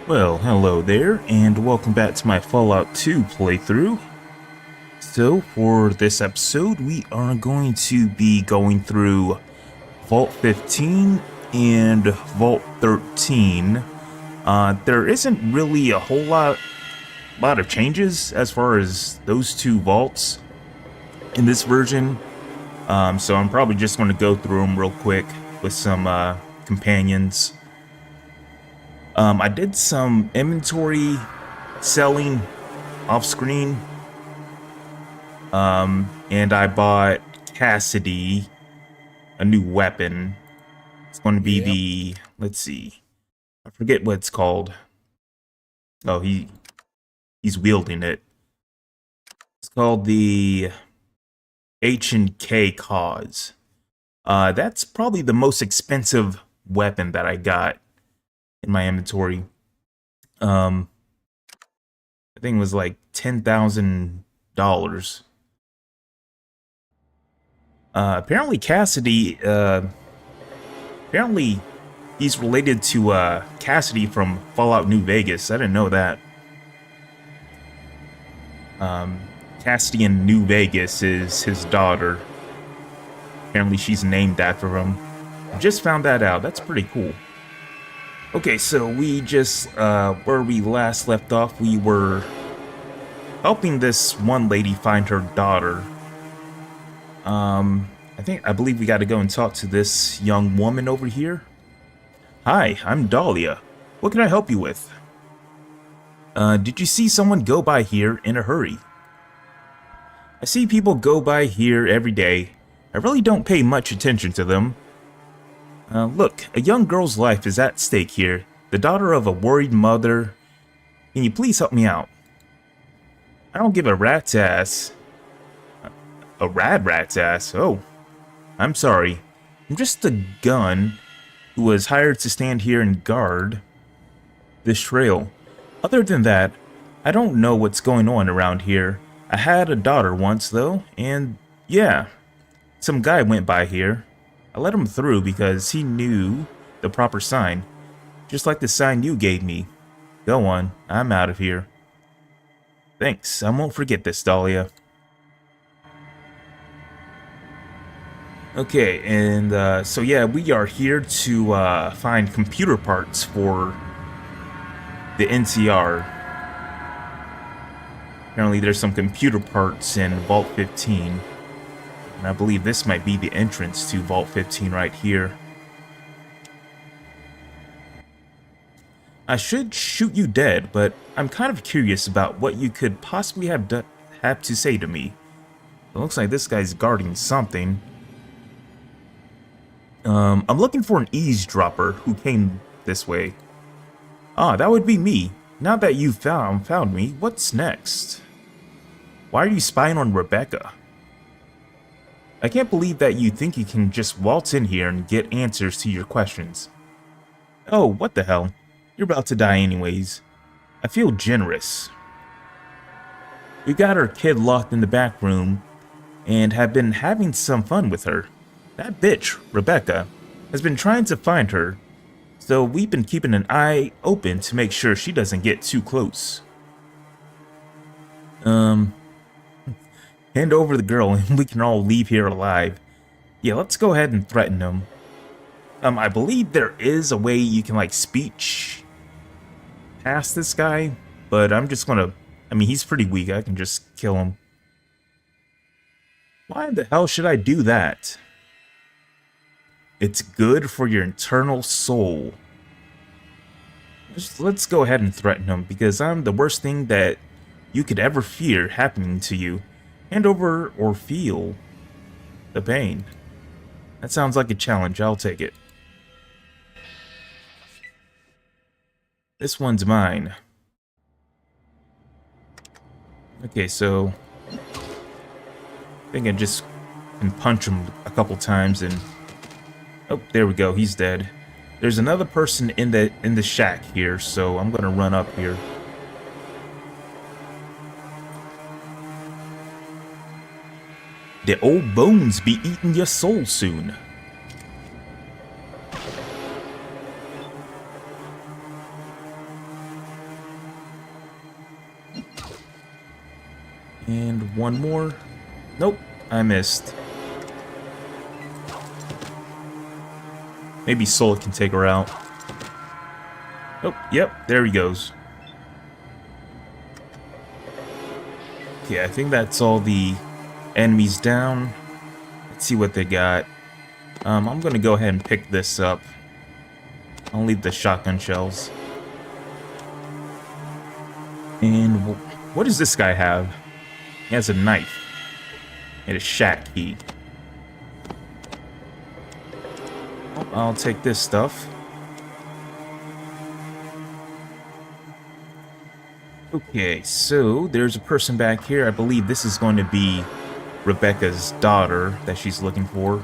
Well, hello there, and welcome back to my Fallout 2 playthrough. So, for this episode, we are going to be going through Vault 15 and Vault 13. There isn't really a whole lot of changes as far as those two vaults in this version. So I'm probably just going to go through them real quick with some companions. I did some inventory selling off screen. And I bought Cassidy a new weapon. It's going to be the, let's see, I forget what it's called. Oh, he's wielding it. It's called the H&K Cause. That's probably the most expensive weapon that I got in my inventory. I think it was like $10,000. Apparently Cassidy, apparently he's related to Cassidy from Fallout New Vegas. I didn't know that. Cassidy in New Vegas is his daughter. Apparently she's named after him. I just found that out. That's pretty cool. Okay, so we just, where we last left off, we were helping this one lady find her daughter. I believe we got to go and talk to this young woman over here. Hi, I'm Dahlia. What can I help you with? Did you see someone go by here in a hurry? I see people go by here every day. I really don't pay much attention to them. Look, a young girl's life is at stake here. The daughter of a worried mother. Can you please help me out? I don't give a rat's ass. A rat's ass? Oh, I'm sorry. I'm just a gun who was hired to stand here and guard this trail. Other than that, I don't know what's going on around here. I had a daughter once, though, and yeah, some guy went by here. I let him through because he knew the proper sign, just like the sign you gave me. Go on, I'm out of here. Thanks, I won't forget this, Dahlia. Okay, and so yeah, we are here to find computer parts for the NCR. Apparently there's some computer parts in Vault 15. And I believe this might be the entrance to Vault 15 right here. I should shoot you dead, but I'm kind of curious about what you could possibly have to say to me. It looks like this guy's guarding something. I'm looking for an eavesdropper who came this way. Ah, that would be me. Now that you've found me, what's next? Why are you spying on Rebecca? I can't believe that you think you can just waltz in here and get answers to your questions. Oh, what the hell? You're about to die anyways. I feel generous. We got our kid locked in the back room and have been having some fun with her. That bitch, Rebecca, has been trying to find her, so we've been keeping an eye open to make sure she doesn't get too close. Hand over the girl and we can all leave here alive. Yeah, let's go ahead and threaten him. I believe there is a way you can, like, speech past this guy, but I'm just gonna, he's pretty weak. I can just kill him. Why the hell should I do that? It's good for your internal soul. Let's go ahead and threaten him, because I'm the worst thing that you could ever fear happening to you. Hand over or feel the pain. That sounds like a challenge. I'll take it. This one's mine. Okay, so I think I just can punch him a couple times and oh, there we go. He's dead. There's another person in the shack here, so I'm gonna run up here. The old bones be eating your soul soon. And one more. Nope, I missed. Maybe Soul can take her out. Oh, yep, there he goes. Okay, I think that's all the enemies down. Let's see what they got. I'm gonna go ahead and pick this up. I'll leave the shotgun shells. And what does this guy have? He has a knife and a shack key. Oh, I'll take this stuff. Okay, so there's a person back here. I believe this is going to be Rebecca's daughter that she's looking for.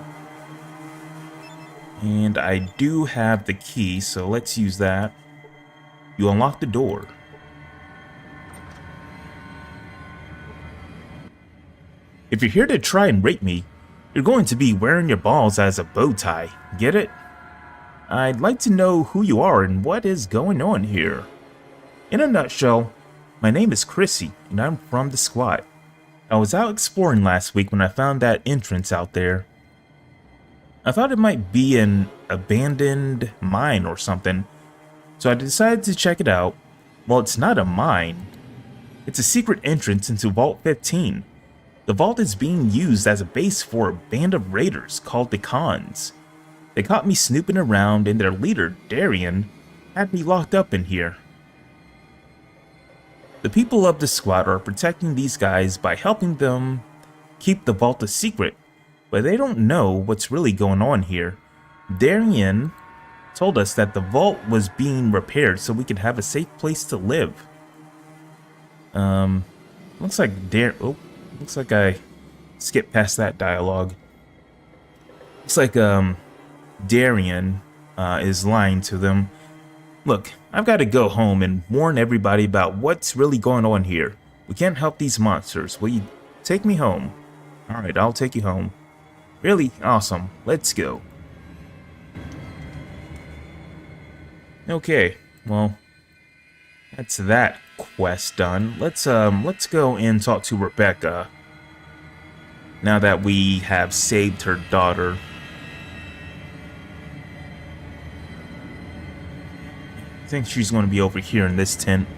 And I do have the key, so let's use that. You unlock the door. If you're here to try and rape me, you're going to be wearing your balls as a bow tie. Get it? I'd like to know who you are and what is going on here. In a nutshell, my name is Chrissy, and I'm from the squad. I was out exploring last week when I found that entrance out there. I thought it might be an abandoned mine or something, so I decided to check it out. Well, it's not a mine. It's a secret entrance into Vault 15. The vault is being used as a base for a band of raiders called the Khans. They caught me snooping around and their leader, Darian, had me locked up in here. The people of the squad are protecting these guys by helping them keep the vault a secret, but they don't know what's really going on here. Darian told us that the vault was being repaired so we could have a safe place to live. Looks like I skipped past that dialogue. Looks like Darian is lying to them. Look, I've got to go home and warn everybody about what's really going on here. We can't help these monsters. Will you take me home? Alright, I'll take you home. Really awesome. Let's go. Okay, well, that's that quest done. Let's go and talk to Rebecca. Now that we have saved her daughter. I think she's going to be over here in this tent.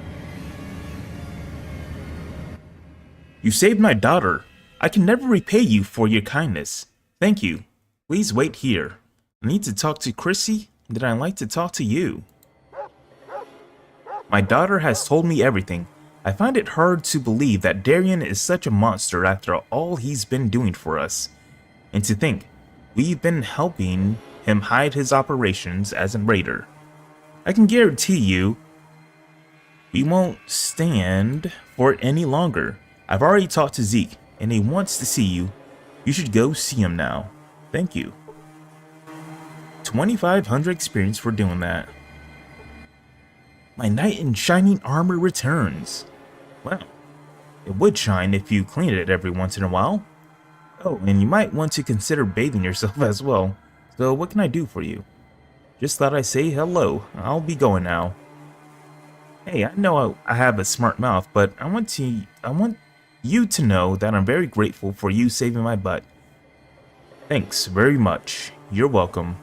You saved my daughter. I can never repay you for your kindness. Thank you. Please wait here. I need to talk to Chrissy, and then I'd like to talk to you. My daughter has told me everything. I find it hard to believe that Darian is such a monster after all he's been doing for us. And to think, we've been helping him hide his operations as a raider. I can guarantee you, we won't stand for it any longer. I've already talked to Zeke, and he wants to see you. You should go see him now. Thank you. 2,500 experience for doing that. My knight in shining armor returns. Well, it would shine if you cleaned it every once in a while. Oh, and you might want to consider bathing yourself as well. So what can I do for you? Just thought I'd say hello. I'll be going now. Hey, I know I have a smart mouth, but I want you to know that I'm very grateful for you saving my butt. Thanks very much. You're welcome.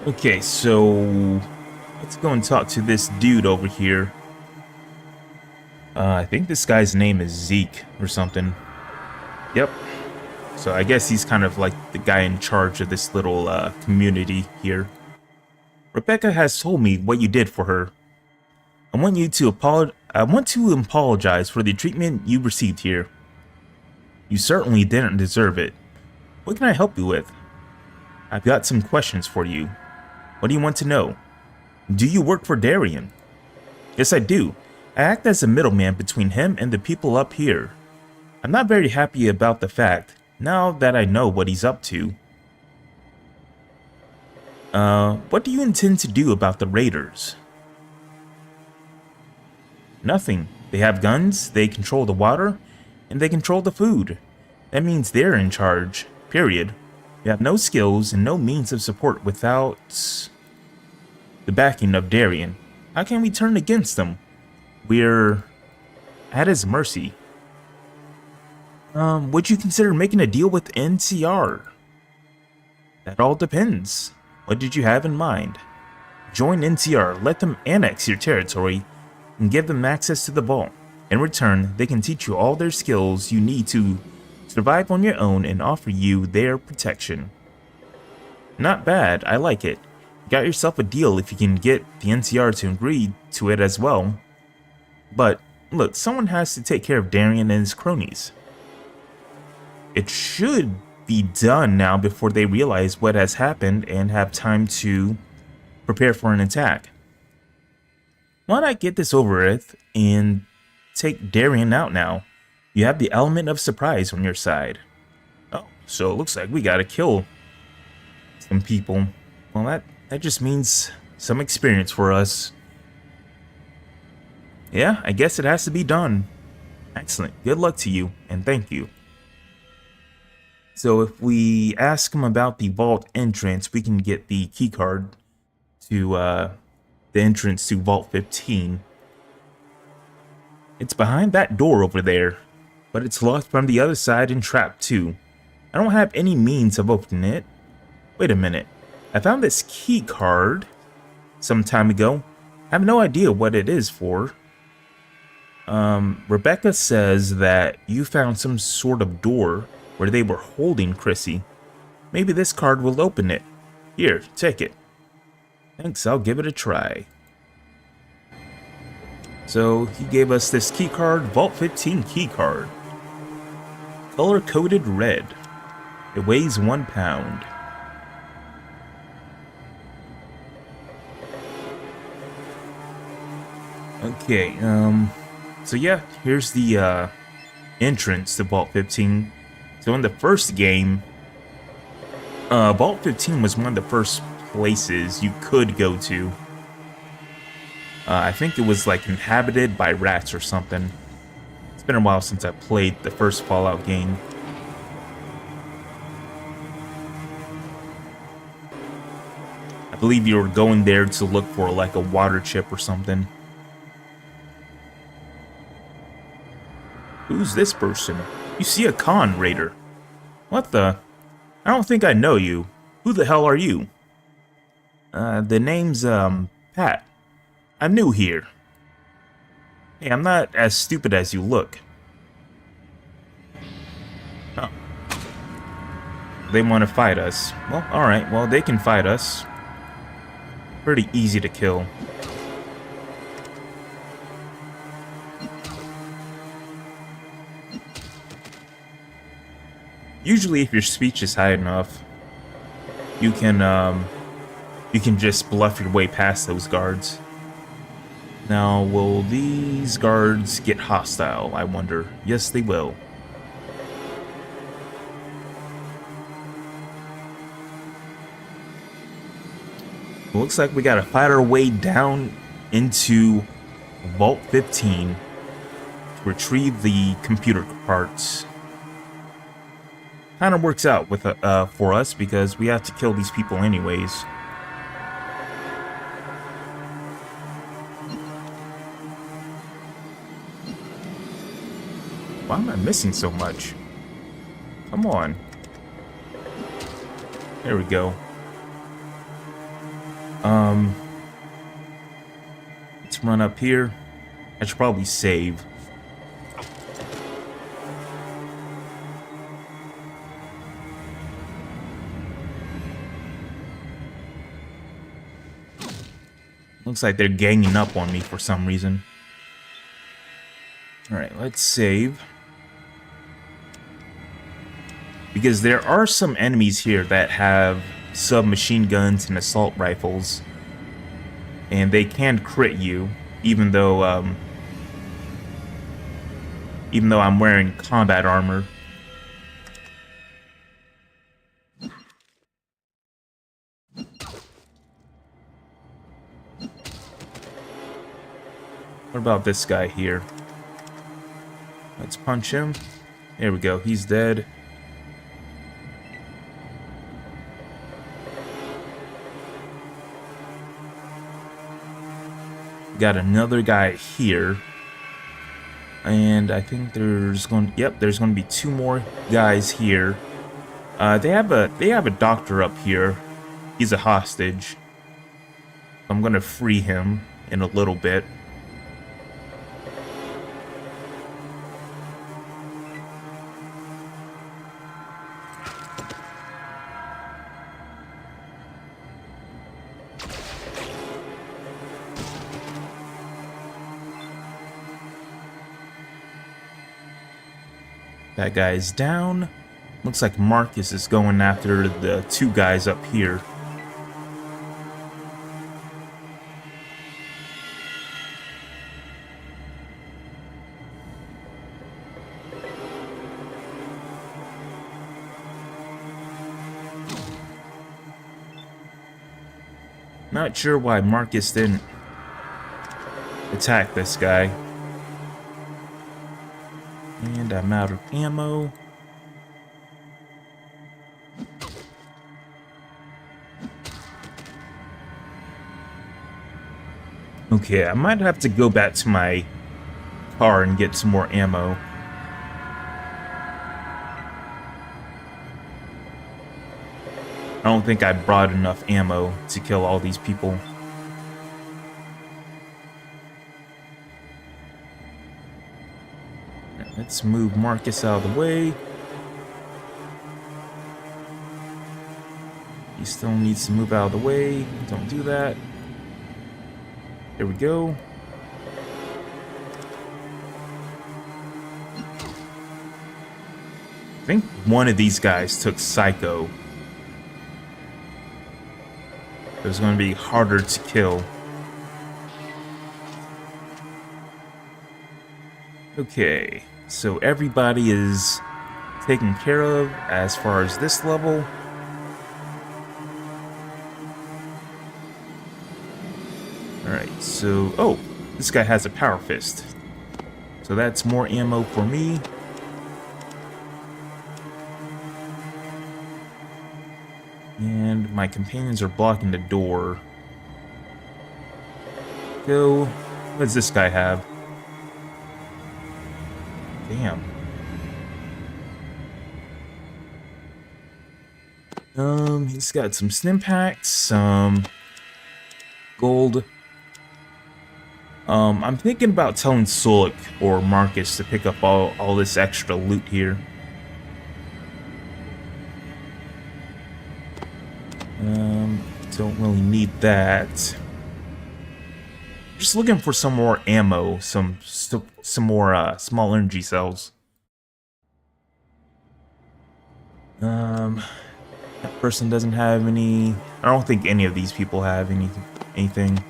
Okay, so let's go and talk to this dude over here. I think this guy's name is Zeke or something. Yep. So I guess he's kind of like the guy in charge of this little community here. Rebecca has told me what you did for her. I want to apologize for the treatment you received here. You certainly didn't deserve it. What can I help you with? I've got some questions for you. What do you want to know? Do you work for Darian? Yes, I do. I act as a middleman between him and the people up here. I'm not very happy about the fact, now that I know what he's up to. What do you intend to do about the raiders? Nothing. They have guns, they control the water, and they control the food. That means they're in charge, period. You have no skills and no means of support without the backing of Darien. How can we turn against him? We're at his mercy. Would you consider making a deal with NCR? That all depends. What did you have in mind? Join NCR, let them annex your territory, and give them access to the vault. In return, they can teach you all their skills you need to survive on your own and offer you their protection. Not bad, I like it. You got yourself a deal if you can get the NCR to agree to it as well. But, look, someone has to take care of Darien and his cronies. It should be done now before they realize what has happened and have time to prepare for an attack. Why not get this over with and take Darien out now? You have the element of surprise on your side. Oh, so it looks like we gotta kill some people. Well, that just means some experience for us. Yeah, I guess it has to be done. Excellent. Good luck to you, and thank you. So if we ask him about the vault entrance, we can get the keycard to the entrance to Vault 15. It's behind that door over there, but it's locked from the other side and trapped too. I don't have any means of opening it. Wait a minute. I found this keycard some time ago. I have no idea what it is for. Rebecca says that you found some sort of door where they were holding Chrissy. Maybe this card will open it. Here, take it. Thanks, I'll give it a try. So, he gave us this keycard, Vault 15 keycard. Color-coded red. It weighs 1 pound. Okay, so yeah, here's the entrance to Vault 15. So in the first game, Vault 15 was one of the first places you could go to. I think it was like inhabited by rats or something. It's been a while since I played the first Fallout game. I believe you were going there to look for like a water chip or something. Who's this person? You see a con raider. What the? I don't think I know you. Who the hell are you? The name's, Pat. I'm new here. Hey, I'm not as stupid as you look. Oh. They want to fight us. Well, alright, well, they can fight us. Pretty easy to kill. Usually, if your speech is high enough, you can just bluff your way past those guards. Now, will these guards get hostile, I wonder? Yes, they will. It looks like we gotta fight our way down into Vault 15 to retrieve the computer parts. Kind of works out with for us because we have to kill these people anyways. Why am I missing so much? Come on. There we go. Let's run up here. I should probably save. Looks like they're ganging up on me for some reason. Alright, let's save. Because there are some enemies here that have submachine guns and assault rifles. And they can crit you, even though I'm wearing combat armor. What about this guy here? Let's punch him. There we go, he's dead. Got another guy here. And I think there's going to be 2 more guys here. They have a doctor up here. He's a hostage. I'm going to free him in a little bit. That guy's down. Looks like Marcus is going after the 2 guys up here. Not sure why Marcus didn't attack this guy. And I'm out of ammo. Okay, I might have to go back to my car and get some more ammo. I don't think I brought enough ammo to kill all these people. Let's move Marcus out of the way. He still needs to move out of the way. Don't do that. There we go. I think one of these guys took Psycho. It was going to be harder to kill. Okay, so everybody is taken care of as far as this level. Alright, so... oh, this guy has a power fist. So that's more ammo for me. And my companions are blocking the door. Go. What does this guy have? Damn. He's got some stim packs, some gold. I'm thinking about telling Sulik or Marcus to pick up all this extra loot here. Don't really need that. Just looking for some more ammo, some more small energy cells. That person doesn't have any. I don't think any of these people have anything.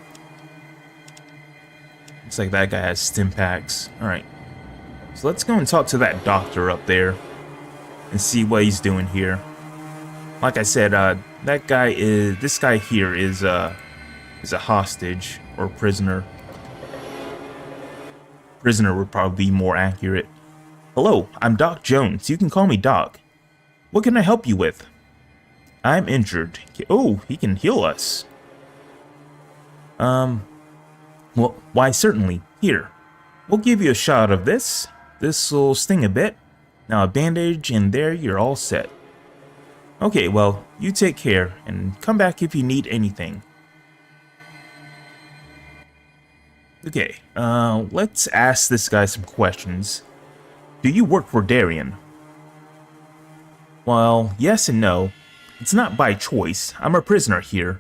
Looks like that guy has stim packs. All right, so let's go and talk to that doctor up there and see what he's doing here. Like I said, this guy here is a hostage or prisoner. Prisoner would probably be more accurate. Hello, I'm Doc Jones. You can call me Doc. What can I help you with? I'm injured. Oh, he can heal us. Well, why certainly. Here, we'll give you a shot of this. This'll sting a bit. Now a bandage, and there you're all set. Okay, well, you take care, and come back if you need anything. Okay, let's ask this guy some questions. Do you work for Darien? Well, yes and no. It's not by choice. I'm a prisoner here.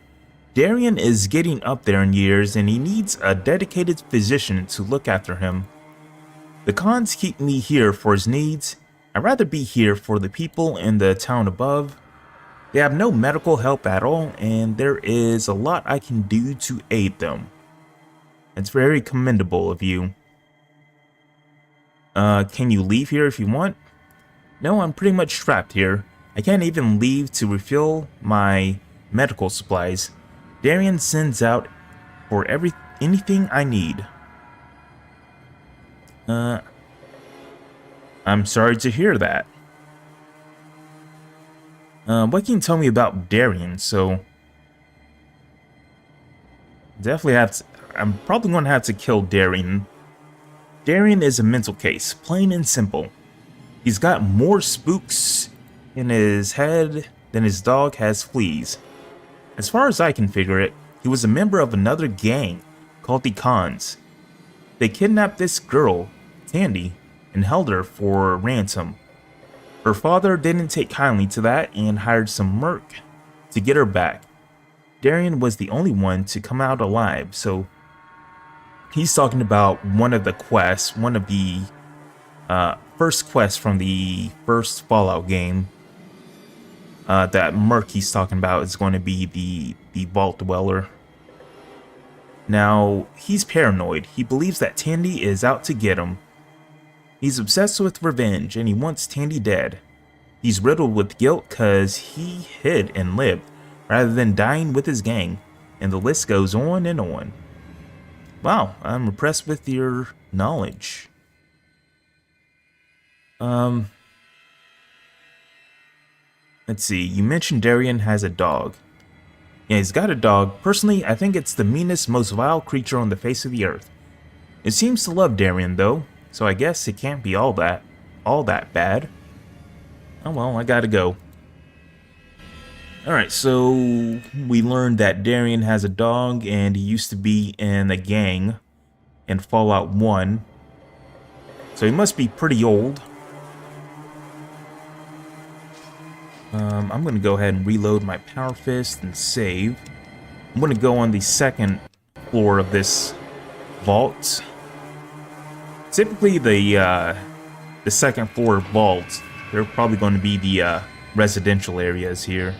Darien is getting up there in years, and he needs a dedicated physician to look after him. The cons keep me here for his needs. I'd rather be here for the people in the town above. They have no medical help at all, and there is a lot I can do to aid them. It's very commendable of you. Can you leave here if you want? No, I'm pretty much trapped here. I can't even leave to refill my medical supplies. Darien sends out for anything I need. I'm sorry to hear that. What can you tell me about Darien? So, definitely have to, I'm probably going to have to kill Darian. Darian is a mental case, plain and simple. He's got more spooks in his head than his dog has fleas. As far as I can figure it, he was a member of another gang called the Cons. They kidnapped this girl, Tandy, and held her for ransom. Her father didn't take kindly to that and hired some merc to get her back. Darian was the only one to come out alive, so he's talking about one of the quests, one of the first quests from the first Fallout game. That merc he's talking about is going to be the Vault Dweller. Now, he's paranoid. He believes that Tandy is out to get him. He's obsessed with revenge and he wants Tandy dead. He's riddled with guilt because he hid and lived rather than dying with his gang, and the list goes on and on. Wow, I'm impressed with your knowledge. Let's see, you mentioned Darian has a dog. Yeah, he's got a dog. Personally, I think it's the meanest, most vile creature on the face of the earth. It seems to love Darian though, so I guess it can't be all that bad. Oh well, I gotta go. Alright, so we learned that Darian has a dog and he used to be in a gang in Fallout 1. So he must be pretty old. I'm going to go ahead and reload my Power Fist and save. I'm going to go on the second floor of this vault. Typically the second floor vaults, they're probably going to be the residential areas here.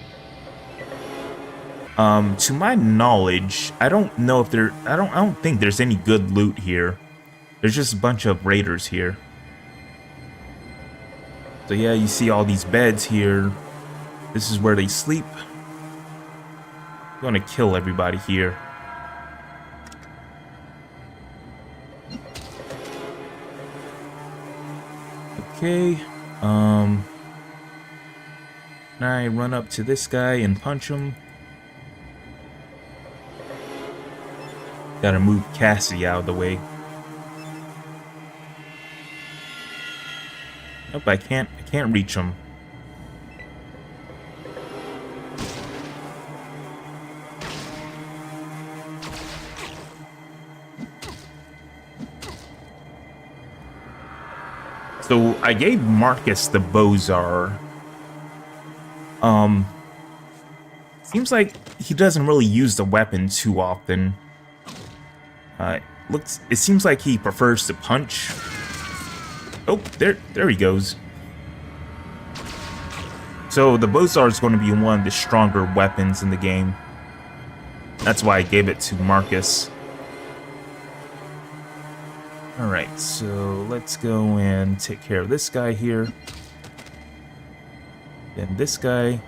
To my knowledge, I don't know if I don't think there's any good loot here. There's just a bunch of raiders here. So yeah, you see all these beds here. This is where they sleep. I'm gonna kill everybody here. Okay, can I run up to this guy and punch him? Gotta move Cassie out of the way. Nope, I can't reach him. So I gave Marcus the Bozar. Seems like he doesn't really use the weapon too often. It seems like he prefers to punch. Oh, there he goes. So the Bozar is going to be one of the stronger weapons in the game. That's why I gave it to Marcus. Alright, so let's go and take care of this guy here. Then this guy.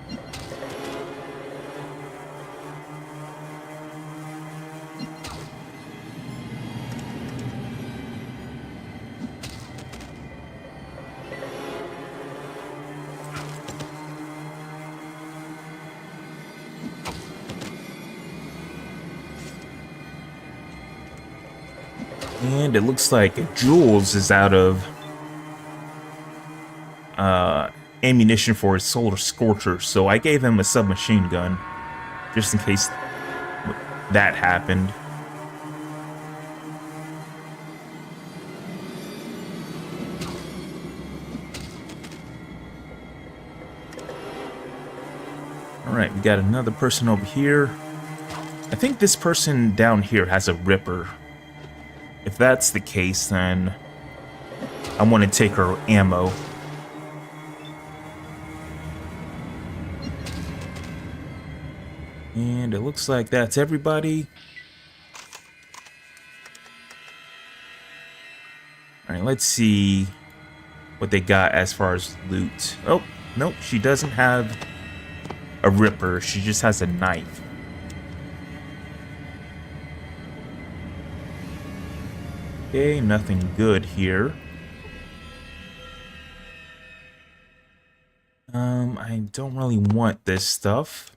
And it looks like Jules is out of ammunition for his Solar Scorcher, so I gave him a submachine gun, just in case that happened. Alright, we got another person over here. I think this person down here has a Ripper. If that's the case, then I want to take her ammo. And it looks like that's everybody. Alright, let's see what they got as far as loot. Oh, nope, she doesn't have a Ripper. She just has a knife. Okay, nothing good here. I don't really want this stuff.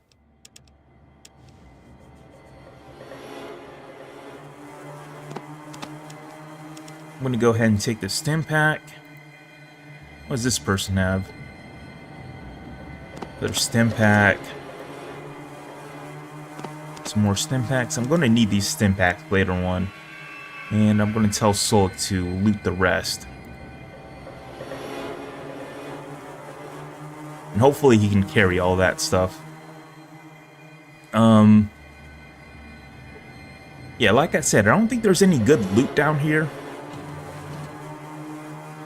I'm gonna go ahead and take the stim pack. What does this person have? Their stim pack. Some more stim packs. I'm gonna need these stim packs later on. And I'm gonna tell Soul to loot the rest. And hopefully he can carry all that stuff. Yeah, like I said, I don't think there's any good loot down here.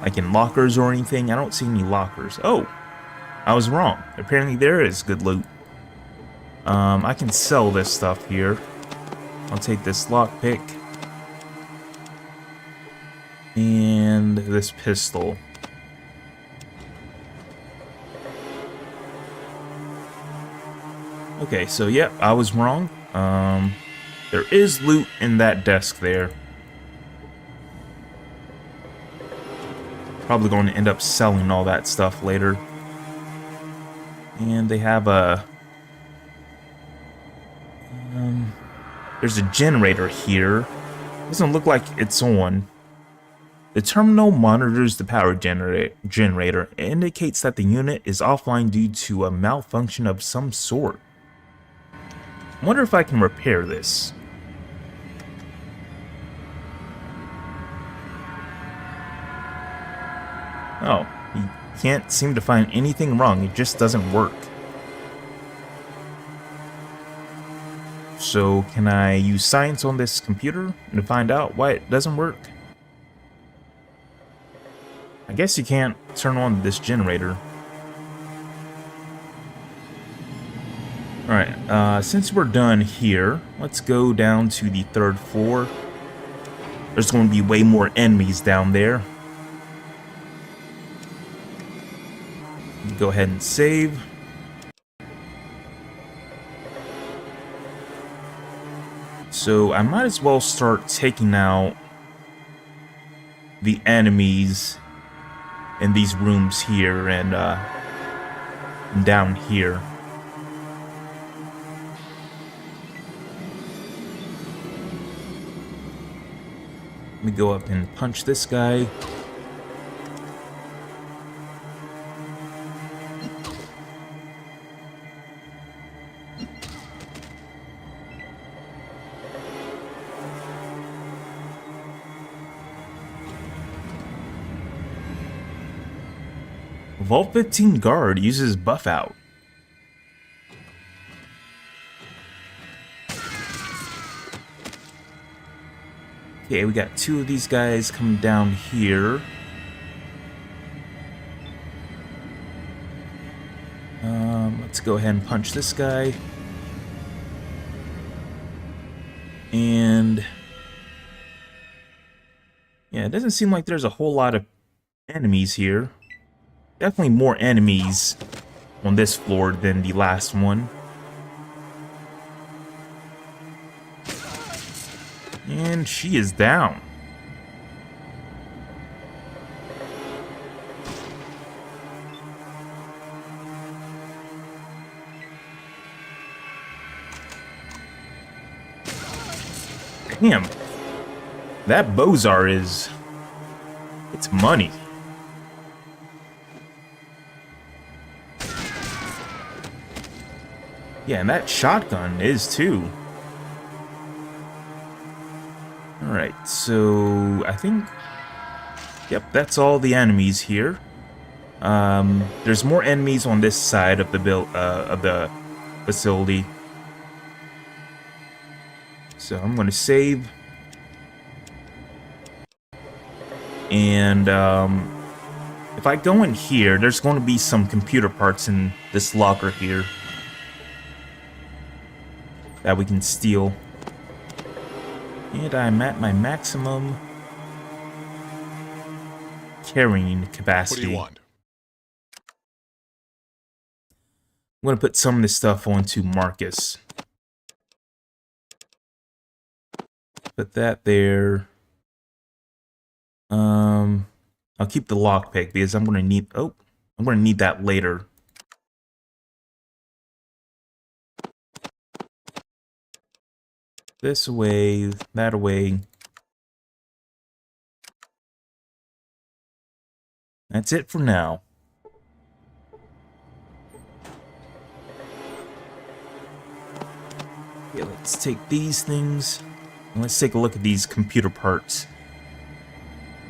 Like in lockers or anything. I don't see any lockers. Oh, I was wrong. Apparently there is good loot. I can sell this stuff here. I'll take this lockpick. And this pistol. Okay, so yep, I was wrong. There is loot in that desk there. Probably going to end up selling all that stuff later. And they have a... there's a generator here. Doesn't look like it's on. The terminal monitors the power generator. It indicates that the unit is offline due to a malfunction of some sort. I wonder if I can repair this. Oh, you can't seem to find anything wrong. It just doesn't work. So, can I use science on this computer to find out why it doesn't work? I guess you can't turn on this generator. Alright, since we're done here, let's go down to the 3rd floor. There's going to be way more enemies down there. Go ahead and save. So I might as well start taking out the enemies in these rooms here and down here. Let me go up and punch this guy. Vault 15 guard uses buff out. Okay, we got 2 of these guys coming down here. Let's go ahead and punch this guy. And yeah, it doesn't seem like there's a whole lot of enemies here. Definitely more enemies on this floor than the last one. And she is down. Damn. That Bozar is... it's money. Yeah, and that shotgun is too. Alright, so I think... yep, that's all the enemies here. There's more enemies on this side of the facility. So I'm going to save. And if I go in here, there's going to be some computer parts in this locker here that we can steal. And I'm at my maximum carrying capacity. What do you want? I'm going to put some of this stuff onto Marcus. Put that there. I'll keep the lockpick because I'm going to need... oh, I'm going to need that later. This away, that away. That's it for now. Yeah, let's take these things. And let's take a look at these computer parts.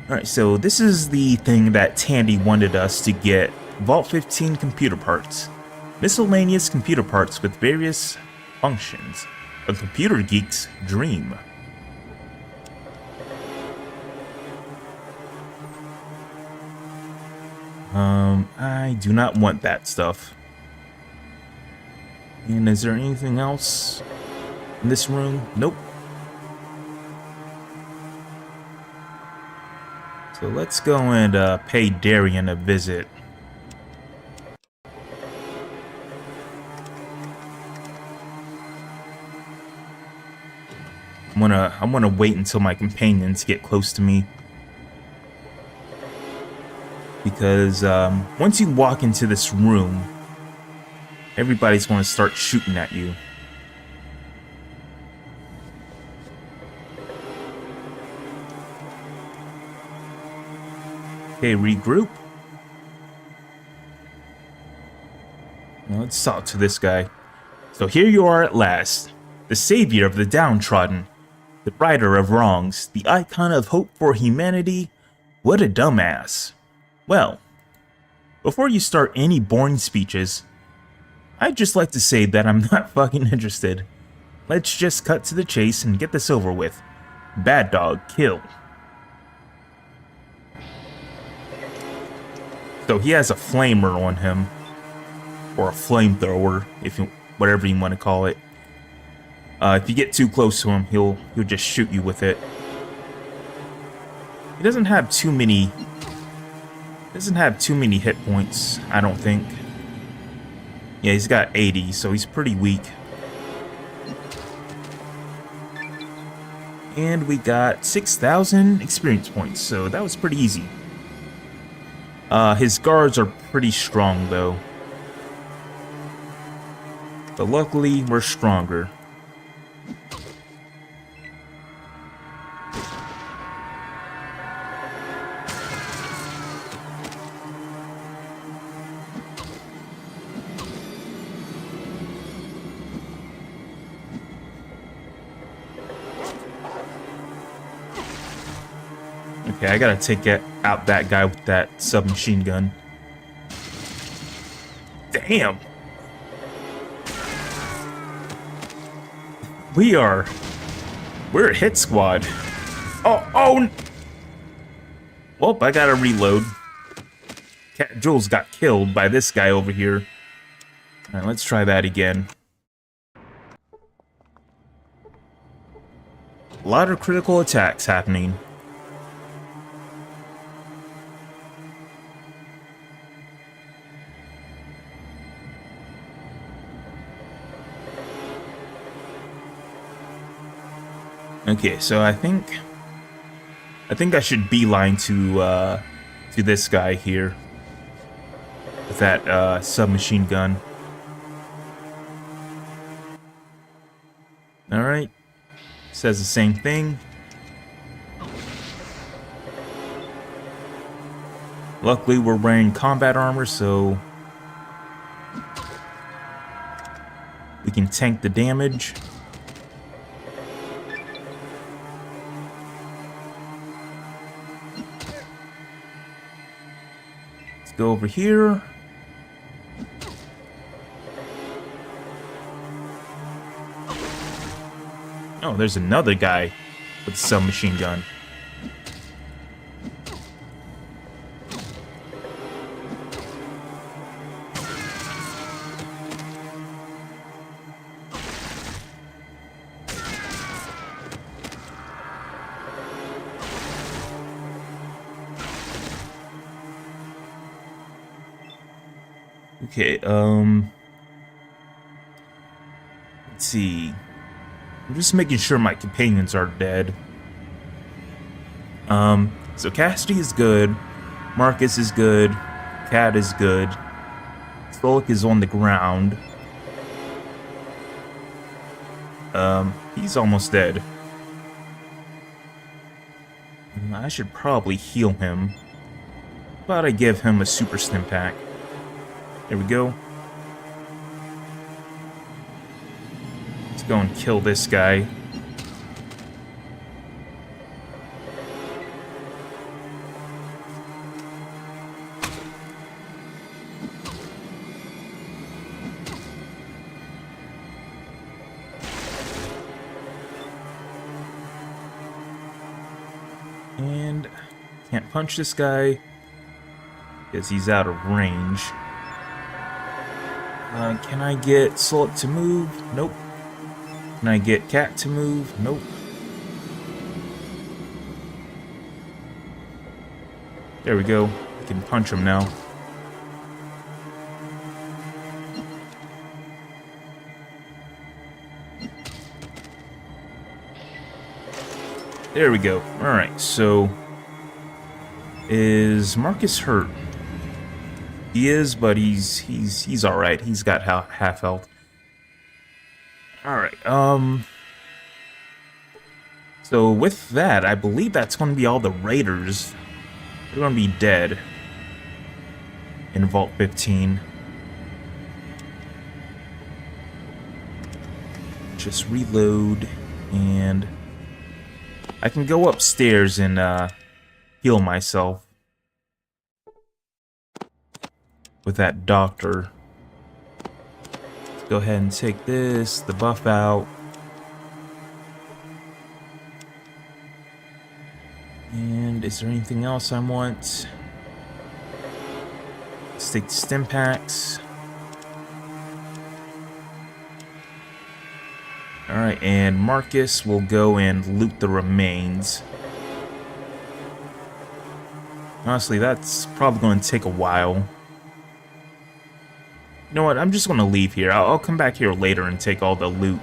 Alright, so this is the thing that Tandy wanted us to get. Vault 15 computer parts. Miscellaneous computer parts with various functions. A computer geek's dream. I do not want that stuff. And is there anything else in this room? Nope. So let's go and pay Darian a visit. I'm gonna wait until my companions get close to me. Because once you walk into this room, everybody's going to start shooting at you. Okay, regroup. Now let's talk to this guy. So here you are at last, the savior of the downtrodden, the righter of wrongs, the icon of hope for humanity. What a dumbass. Well, before you start any boring speeches, I'd just like to say that I'm not fucking interested. Let's just cut to the chase and get this over with. Bad dog, kill. So he has a flamer on him, or a flamethrower, if you, whatever you want to call it. If you get too close to him, he'll just shoot you with it. He doesn't have too many hit points, I don't think. Yeah, he's got 80, so he's pretty weak. And we got 6,000 experience points, so that was pretty easy. His guards are pretty strong, though. But luckily, we're stronger. Okay, I gotta take out that guy with that submachine gun. Damn! We're a hit squad. Oh! Well, I gotta reload. Cat Jules got killed by this guy over here. Alright, let's try that again. A lot of critical attacks happening. Okay, so I think I should beeline to this guy here with that submachine gun. All right, says the same thing. Luckily, we're wearing combat armor, so we can tank the damage. Go over here. Oh, there's another guy with a submachine gun. Okay, let's see. I'm just making sure my companions are dead. So Cassidy is good. Marcus is good. Cat is good. Stolik is on the ground. He's almost dead. I should probably heal him. about I give him a super stim pack? There we go. Let's go and kill this guy. And can't punch this guy because he's out of range. Can I get Salt to move? Nope. Can I get Cat to move? Nope. There we go. I can punch him now. There we go. Alright, so is Marcus hurt? He is, but he's alright. He's got half health. Alright, so with that, I believe that's gonna be all the raiders. They're gonna be dead in Vault 15. Just reload, and I can go upstairs and heal myself with that doctor. Let's go ahead and take the buff out. And is there anything else I want? Let's take the stim packs. Alright, and Marcus will go and loot the remains. Honestly, that's probably going to take a while. You know what, I'm just going to leave here. I'll come back here later and take all the loot.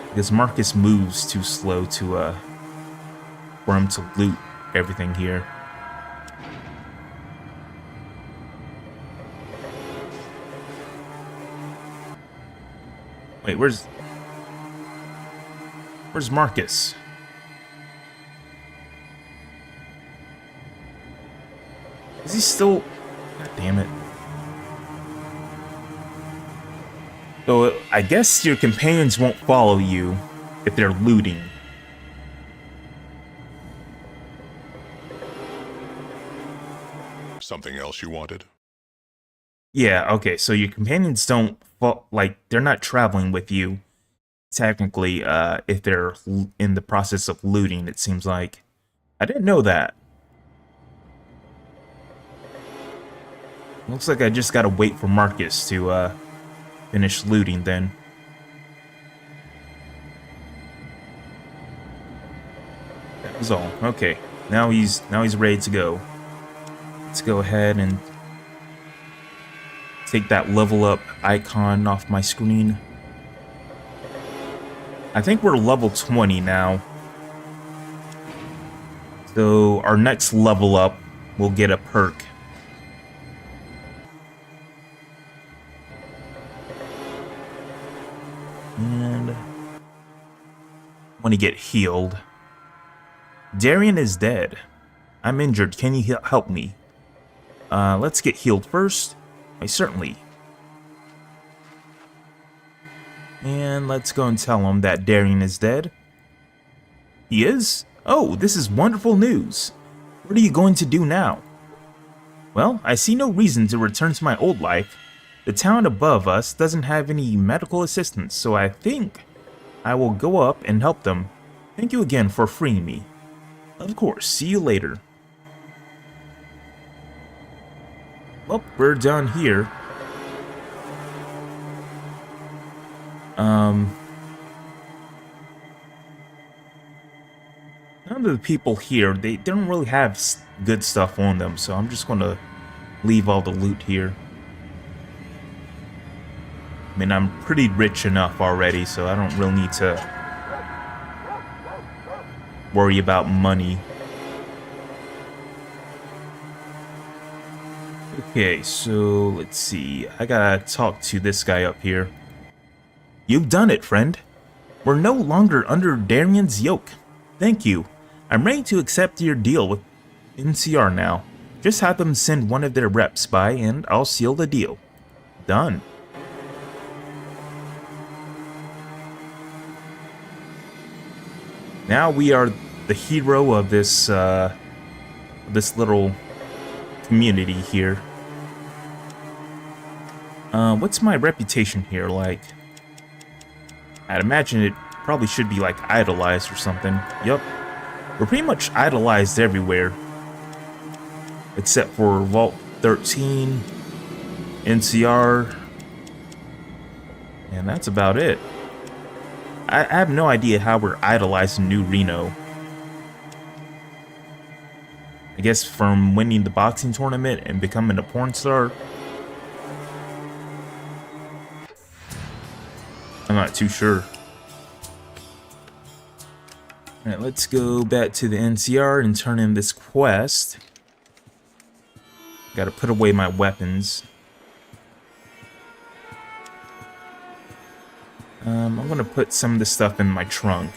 Because Marcus moves too slow to, for him to loot everything here. Wait, where's Marcus? Is he still... God damn it. So, I guess your companions won't follow you if they're looting. Something else you wanted? Yeah, okay, so your companions don't... like, they're not traveling with you. Technically, if they're in the process of looting, it seems like. I didn't know that. Looks like I just gotta wait for Marcus to, finish looting then. That was all. Okay. Now he's ready to go. Let's go ahead and take that level up icon off my screen. I think we're level 20 now. So our next level up will get a perk. And I want to get healed. Darian is dead. I'm injured. Can you help me? Let's get healed first. Why, certainly. And let's go and tell him that Darian is dead. He is? Oh, this is wonderful news. What are you going to do now? Well, I see no reason to return to my old life. The town above us doesn't have any medical assistance, so I think I will go up and help them. Thank you again for freeing me. Of course, see you later. Well, we're done here. None of the people here, they don't really have good stuff on them, so I'm just gonna leave all the loot here. I mean, I'm pretty rich enough already, so I don't really need to worry about money. Okay, so let's see. I gotta talk to this guy up here. You've done it, friend. We're no longer under Darian's yoke. Thank you. I'm ready to accept your deal with NCR now. Just have them send one of their reps by and I'll seal the deal. Done. Now we are the hero of this little community here. What's my reputation here like? I'd imagine it probably should be like idolized or something. Yup. We're pretty much idolized everywhere. Except for Vault 13, NCR, and that's about it. I have no idea how we're idolizing New Reno. I guess from winning the boxing tournament and becoming a porn star? I'm not too sure. Alright, let's go back to the NCR and turn in this quest. Gotta put away my weapons. I'm gonna put some of this stuff in my trunk.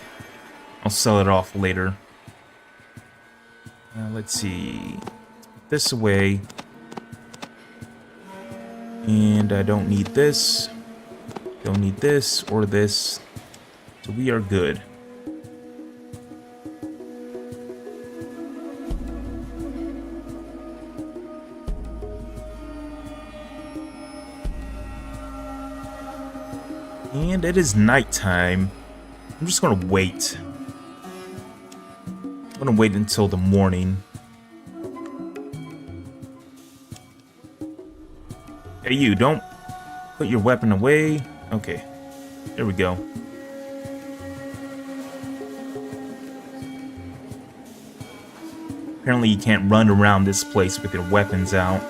I'll sell it off later. Let's see. Put this away. And I don't need this. Don't need this or this. So we are good. And it is nighttime. I'm just gonna wait. I'm gonna wait until the morning. Hey, you, don't put your weapon away. Okay, there we go. Apparently you can't run around this place with your weapons out.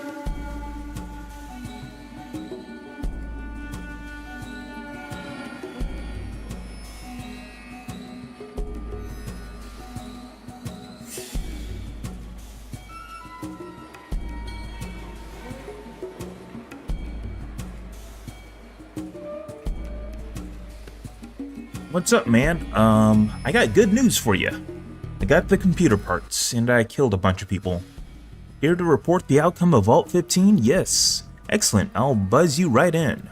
What's up, man? I got good news for you. I got the computer parts, and I killed a bunch of people. Here to report the outcome of Vault 15? Yes. Excellent, I'll buzz you right in.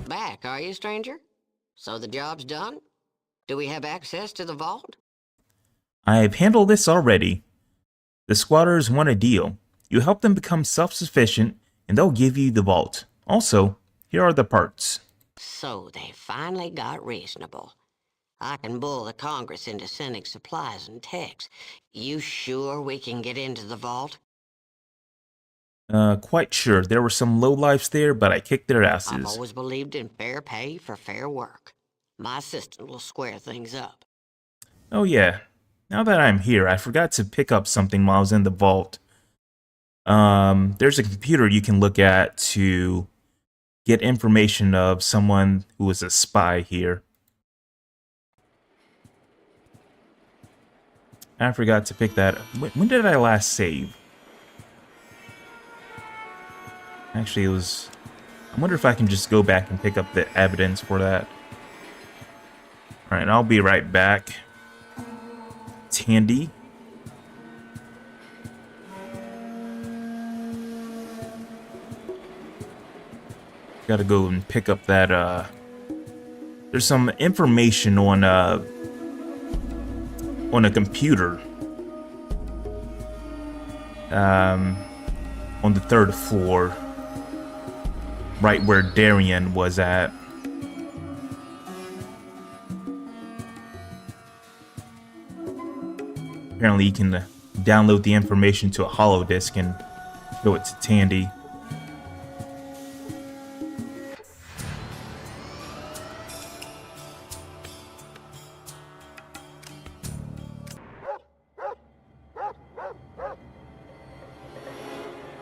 Back, are you, stranger? So the job's done? Do we have access to the vault? I've handled this already. The squatters want a deal. You help them become self-sufficient, and they'll give you the vault. Also, here are the parts. So they finally got reasonable. I can bull the Congress into sending supplies and techs. You sure we can get into the vault? Quite sure. There were some lowlifes there, but I kicked their asses. I've always believed in fair pay for fair work. My assistant will square things up. Oh yeah. Now that I'm here, I forgot to pick up something while I was in the vault. There's a computer you can look at to get information of someone who was a spy here. I forgot to pick that. When did I last save? Actually, it was... I wonder if I can just go back and pick up the evidence for that. Alright, I'll be right back. It's handy. Gotta go and pick up that, there's some information on a computer. On the 3rd floor. Right where Darian was at. Apparently you can download the information to a holodisk and show it to Tandy.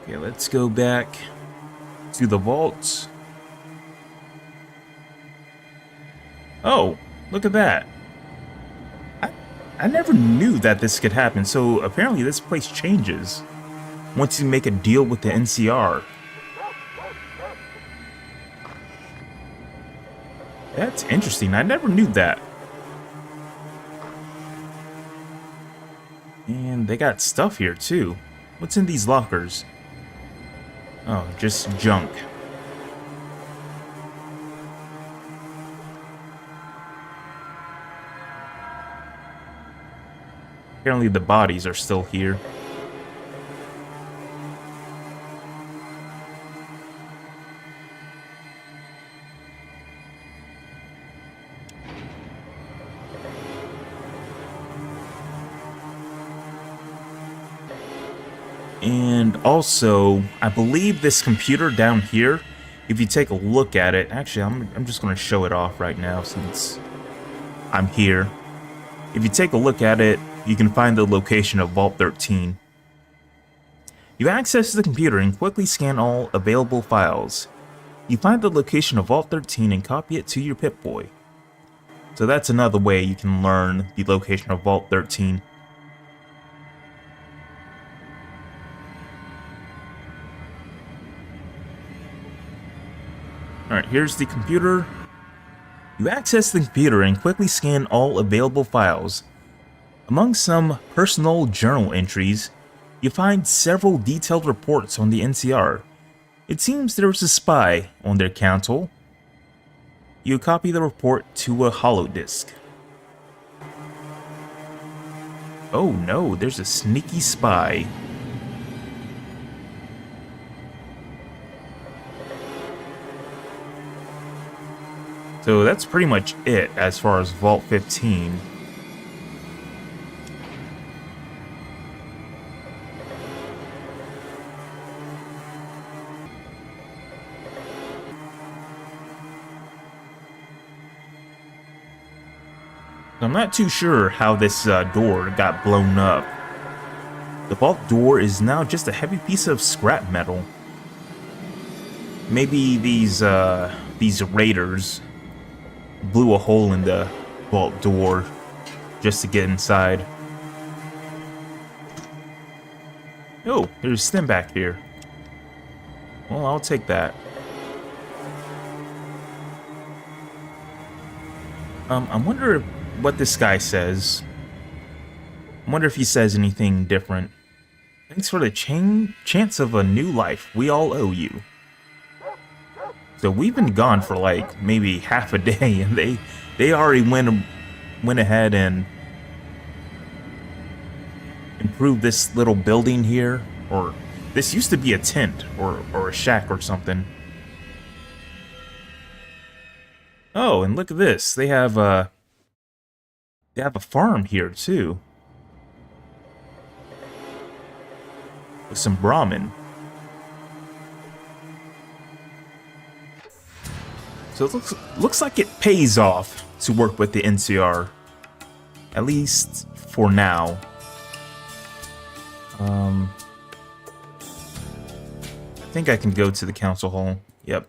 Okay, let's go back to the vaults. Oh, look at that. I never knew that this could happen, so apparently this place changes once you make a deal with the NCR. That's interesting. I never knew that. they got stuff here too. What's in these lockers? Oh, just junk. Apparently the bodies are still here. And also, I believe this computer down here, if you take a look at it, actually, I'm just going to show it off right now since I'm here. If you take a look at it, you can find the location of Vault 13. You access the computer and quickly scan all available files. You find the location of Vault 13 and copy it to your Pip-Boy. So that's another way you can learn the location of Vault 13. Alright, here's the computer. You access the computer and quickly scan all available files. Among some personal journal entries, you find several detailed reports on the NCR. It seems there was a spy on their council. You copy the report to a hollow disk. Oh no, there's a sneaky spy. So that's pretty much it as far as Vault 15. I'm not too sure how this door got blown up. The vault door is now just a heavy piece of scrap metal. Maybe these raiders blew a hole in the vault door just to get inside. Oh, there's Stim back here. Well, I'll take that. I wonder what this guy says. I wonder if he says anything different. Thanks for the chance of a new life. We all owe you. So we've been gone for like maybe half a day, and they already went ahead and improved this little building here. Or this used to be a tent or a shack or something. Oh, and look at this. They have a farm here too. With some Brahmin. So it looks like it pays off to work with the NCR. At least for now. I think I can go to the council hall. Yep.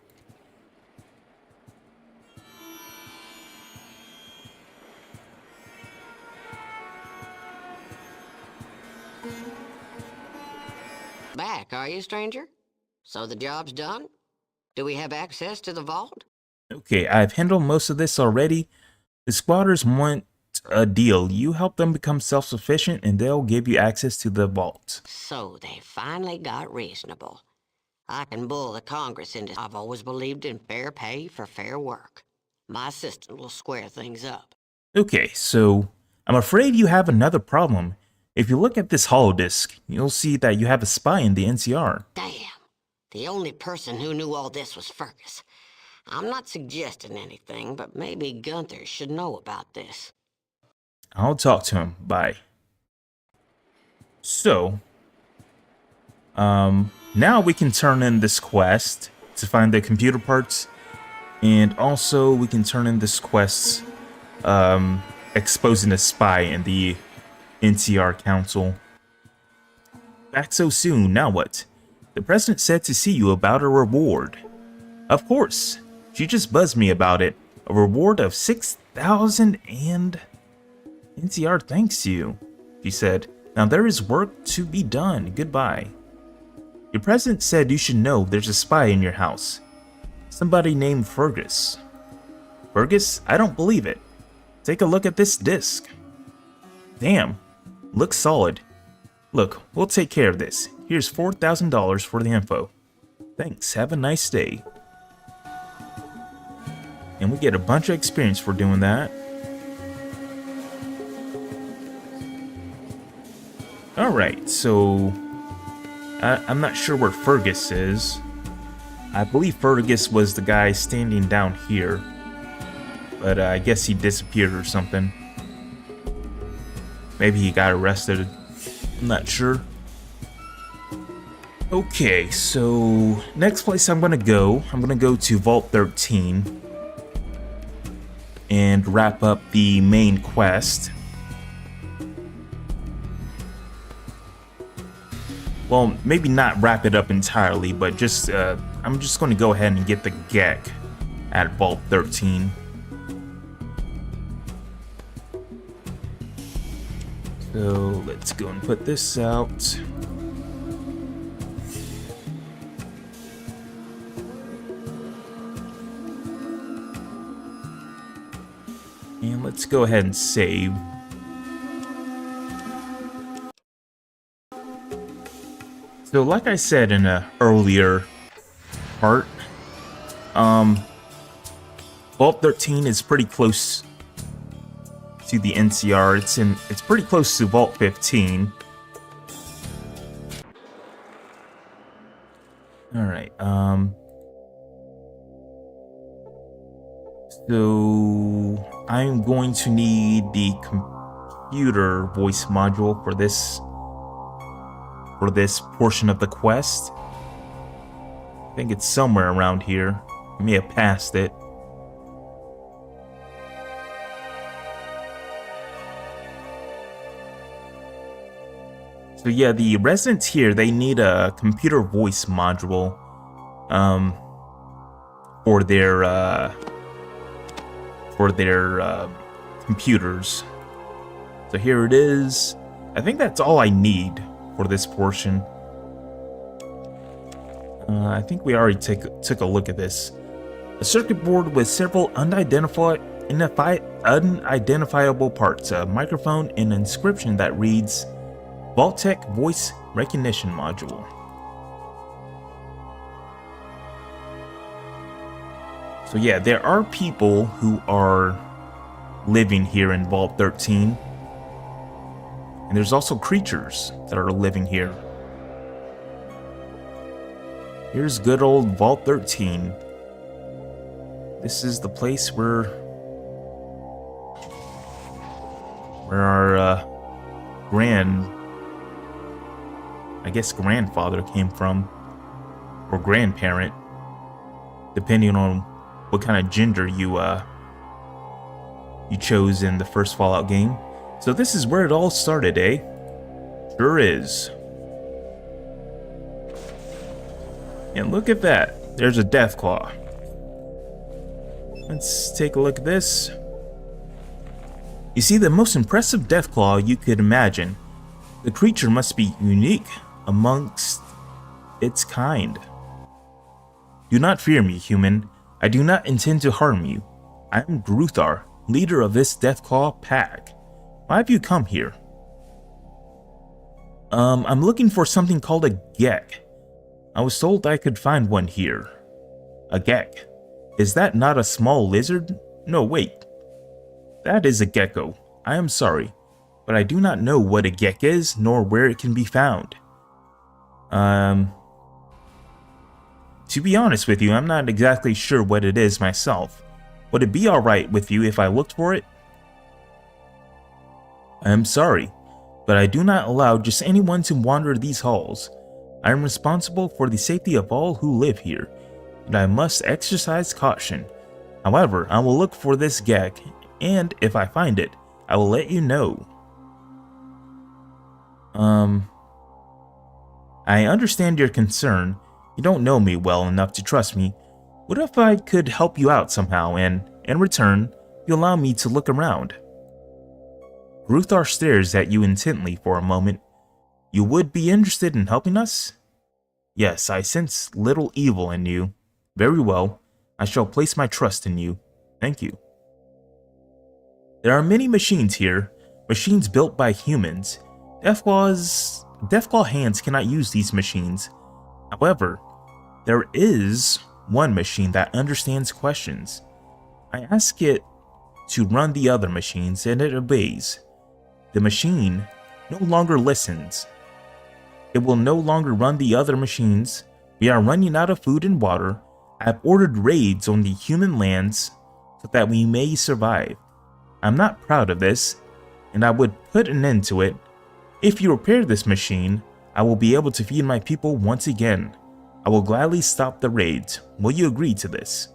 Back, are you, stranger? So the job's done? Do we have access to the vault? Okay, I've handled most of this already. The squatters want a deal. You help them become self-sufficient and they'll give you access to the vault. So they finally got reasonable. I can bull the Congress into... I've always believed in fair pay for fair work. My assistant will square things up. Okay, so I'm afraid you have another problem. If you look at this holodisk, you'll see that you have a spy in the NCR. Damn. The only person who knew all this was Fergus. I'm not suggesting anything, but maybe Gunther should know about this. I'll talk to him. Bye. So, now we can turn in this quest to find the computer parts, and also we can turn in this quest, exposing a spy in the NCR Council. Back so soon, now what? The president said to see you about a reward. Of course, she just buzzed me about it. A reward of 6,000 and... NCR thanks you, she said. Now there is work to be done. Goodbye. Your president said you should know there's a spy in your house. Somebody named Fergus. Fergus? I don't believe it. Take a look at this disc. Damn. Looks solid. Look, we'll take care of this. Here's $4,000 for the info. Thanks, have a nice day. And we get a bunch of experience for doing that. Alright, so I'm not sure where Fergus is. I believe Fergus was the guy standing down here. But I guess he disappeared or something. Maybe he got arrested. I'm not sure. Okay, so next place I'm gonna go to Vault 13 and wrap up the main quest. Well, maybe not wrap it up entirely, but just I'm just gonna go ahead and get the Gek at Vault 13. So let's go and put this out. And let's go ahead and save. So like I said in an earlier part, Vault 13 is pretty close to the NCR. It's pretty close to Vault 15. Alright, so I'm going to need the computer voice module for this portion of the quest. I think it's somewhere around here. I may have passed it. So yeah, the residents here, they need a computer voice module for their computers. So here it is. I think that's all I need for this portion. I think we already took a look at this. A circuit board with several unidentifiable parts, a microphone, and an inscription that reads Vault-Tec Voice Recognition Module. So yeah, there are people who are living here in Vault 13. And there's also creatures that are living here. Here's good old Vault 13. This is the place where our grandfather came from, or grandparent, depending on what kind of gender you chose in the first Fallout game. So this is where it all started, eh? Sure is. And look at that. There's a Deathclaw. Let's take a look at this. You see, the most impressive Deathclaw you could imagine. The creature must be unique amongst its kind. Do not fear me, human. I do not intend to harm you. I am Gruthar, leader of this Deathclaw pack. Why have you come here? I'm looking for something called a Gek. I was told I could find one here. A Gek. Is that not a small lizard? No, wait. That is a gecko. I am sorry, but I do not know what a Gek is, nor where it can be found. To be honest with you, I'm not exactly sure what it is myself. Would it be alright with you if I looked for it? I am sorry, but I do not allow just anyone to wander these halls. I am responsible for the safety of all who live here, and I must exercise caution. However, I will look for this Gek, and if I find it, I will let you know. I understand your concern. You don't know me well enough to trust me. What if I could help you out somehow, and, in return, you allow me to look around? Gruthar stares at you intently for a moment. You would be interested in helping us? Yes, I sense little evil in you. Very well, I shall place my trust in you. Thank you. There are many machines here, machines built by humans. Deathclaws Deathclaw hands cannot use these machines. However, there is one machine that understands questions. I ask it to run the other machines and it obeys. The machine no longer listens. It will no longer run the other machines. We are running out of food and water. I have ordered raids on the human lands so that we may survive. I'm not proud of this, and I would put an end to it. If you repair this machine, I will be able to feed my people once again. I will gladly stop the raids. Will you agree to this?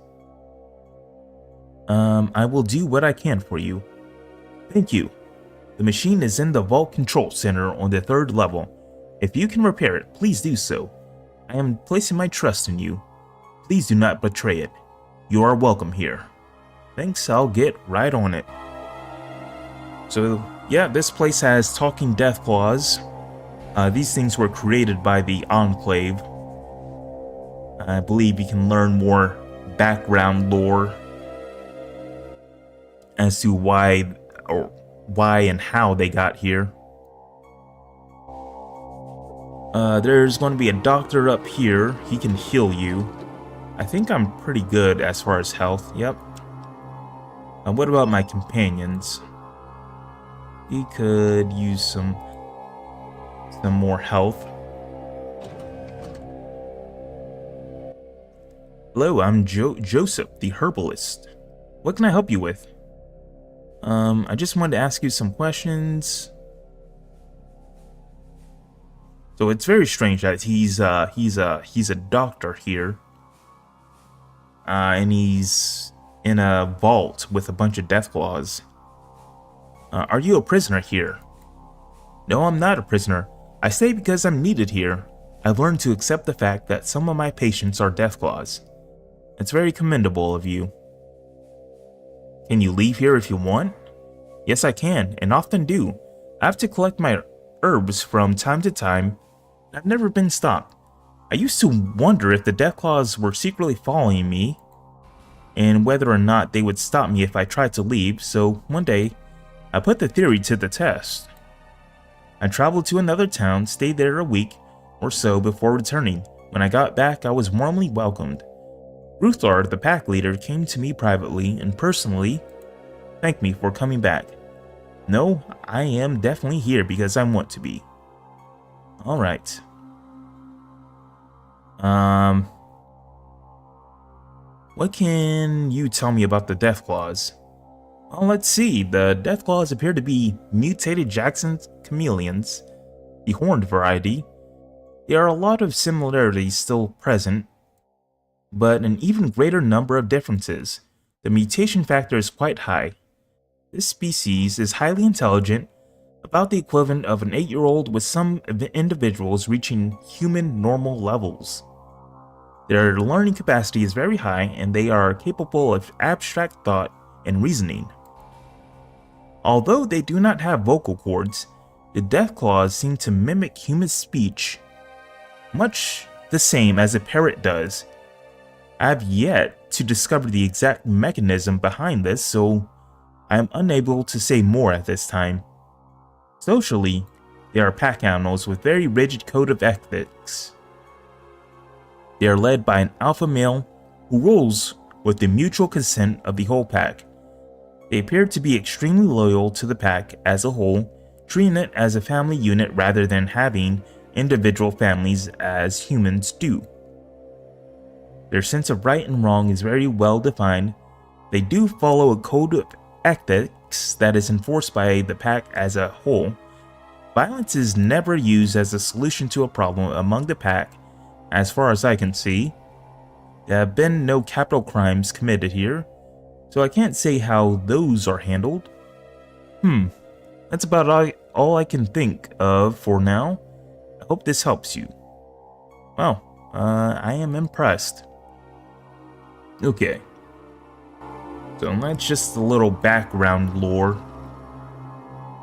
I will do what I can for you. Thank you. The machine is in the Vault Control Center on the 3rd level. If you can repair it, please do so. I am placing my trust in you. Please do not betray it. You are welcome here. Thanks, I'll get right on it. So, yeah, this place has talking Deathclaws. These things were created by the Enclave. I believe you can learn more background lore as to why and how they got here. There's going to be a doctor up here. He can heal you. I think I'm pretty good as far as health. Yep. What about my companions? He could use some more health. Hello, I'm Joseph, the herbalist. What can I help you with? I just wanted to ask you some questions. So it's very strange that he's a doctor here, and he's in a vault with a bunch of Deathclaws. Are you a prisoner here? No, I'm not a prisoner. I stay because I'm needed here. I've learned to accept the fact that some of my patients are Deathclaws. It's very commendable of you. Can you leave here if you want? Yes, I can, and often do. I have to collect my herbs from time to time. I've never been stopped. I used to wonder if the Deathclaws were secretly following me, and whether or not they would stop me if I tried to leave, so one day, I put the theory to the test. I traveled to another town, stayed there a week or so before returning. When I got back, I was warmly welcomed. Ruthard, the pack leader, came to me privately and personally thanked me for coming back. No, I am definitely here because I want to be. Alright. What can you tell me about the Deathclaws? Well, let's see. The Deathclaws appear to be mutated Jackson's chameleons, the horned variety. There are a lot of similarities still present, but an even greater number of differences. The mutation factor is quite high. This species is highly intelligent, about the equivalent of an 8-year-old, with some individuals reaching human normal levels. Their learning capacity is very high, and they are capable of abstract thought and reasoning. Although they do not have vocal cords, the Deathclaws seem to mimic human speech, much the same as a parrot does. I have yet to discover the exact mechanism behind this, so I am unable to say more at this time. Socially, they are pack animals with very rigid code of ethics. They are led by an alpha male who rules with the mutual consent of the whole pack. They appear to be extremely loyal to the pack as a whole, treating it as a family unit rather than having individual families as humans do. Their sense of right and wrong is very well defined. They do follow a code of ethics that is enforced by the pack as a whole. Violence is never used as a solution to a problem among the pack, as far as I can see. There have been no capital crimes committed here, so I can't say how those are handled. That's about all I can think of for now. I hope this helps you. Well, I am impressed. Okay. So that's just a little background lore,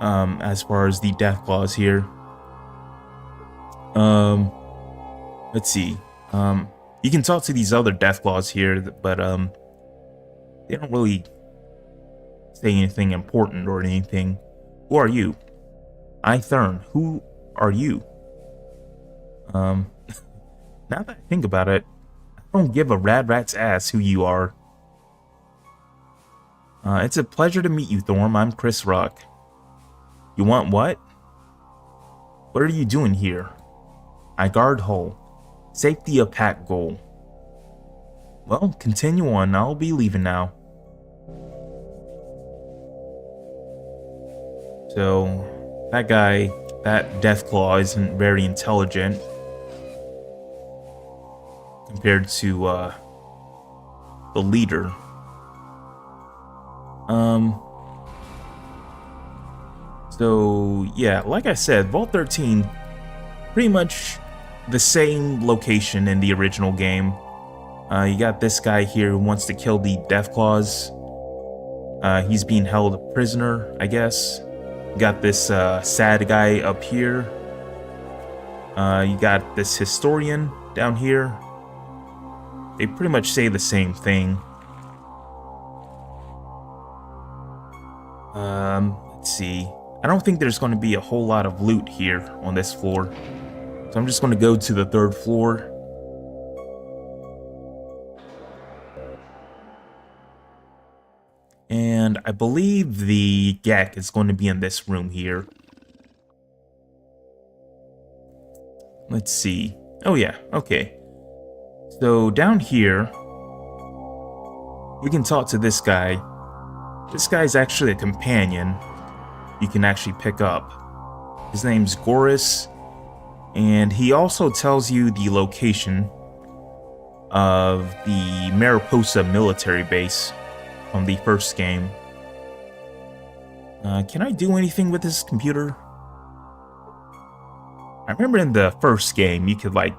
as far as the Deathclaws here. Let's see. You can talk to these other Deathclaws here, but they don't really say anything important or anything. Who are you? I Thurn. Who are you? Um, now that I think about it, I don't give a rat's ass who you are. It's a pleasure to meet you, Thorm. I'm Chris Rock. You want what? What are you doing here? I guard hull. Safety a pack goal. Well, continue on. I'll be leaving now. So, that guy, that Deathclaw isn't very intelligent compared to, the leader. So, yeah, like I said, Vault 13, pretty much the same location in the original game. You got this guy here who wants to kill the Deathclaws. He's being held prisoner, I guess. You got this sad guy up here. You got this historian down here. They pretty much say the same thing. Let's see. I don't think there's going to be a whole lot of loot here on this floor. So I'm just going to go to the 3rd floor. And I believe the GAC is going to be in this room here. Let's see. Oh yeah, okay. So down here, we can talk to this guy. This guy's actually a companion you can actually pick up. His name's Goris, and he also tells you the location of the Mariposa military base from the first game. Can I do anything with this computer? I remember in the first game you could like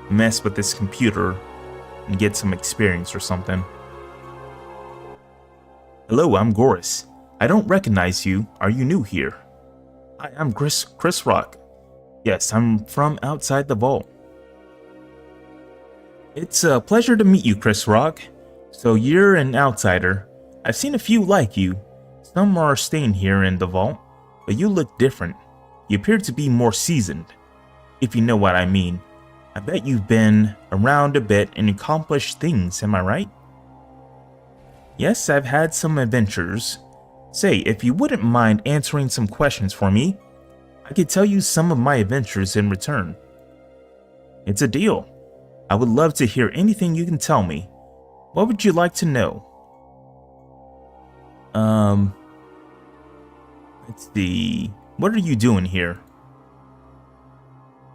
mess with this computer and get some experience or something. Hello, I'm Goris. I don't recognize you. Are you new here? Hi, I'm Chris Rock. Yes, I'm from outside the vault. It's a pleasure to meet you, Chris Rock. So you're an outsider. I've seen a few like you. Some are staying here in the vault, but you look different. You appear to be more seasoned, if you know what I mean. I bet you've been around a bit and accomplished things, am I right? Yes, I've had some adventures. Say, if you wouldn't mind answering some questions for me, I could tell you some of my adventures in return. It's a deal. I would love to hear anything you can tell me. What would you like to know? Let's see. What are you doing here?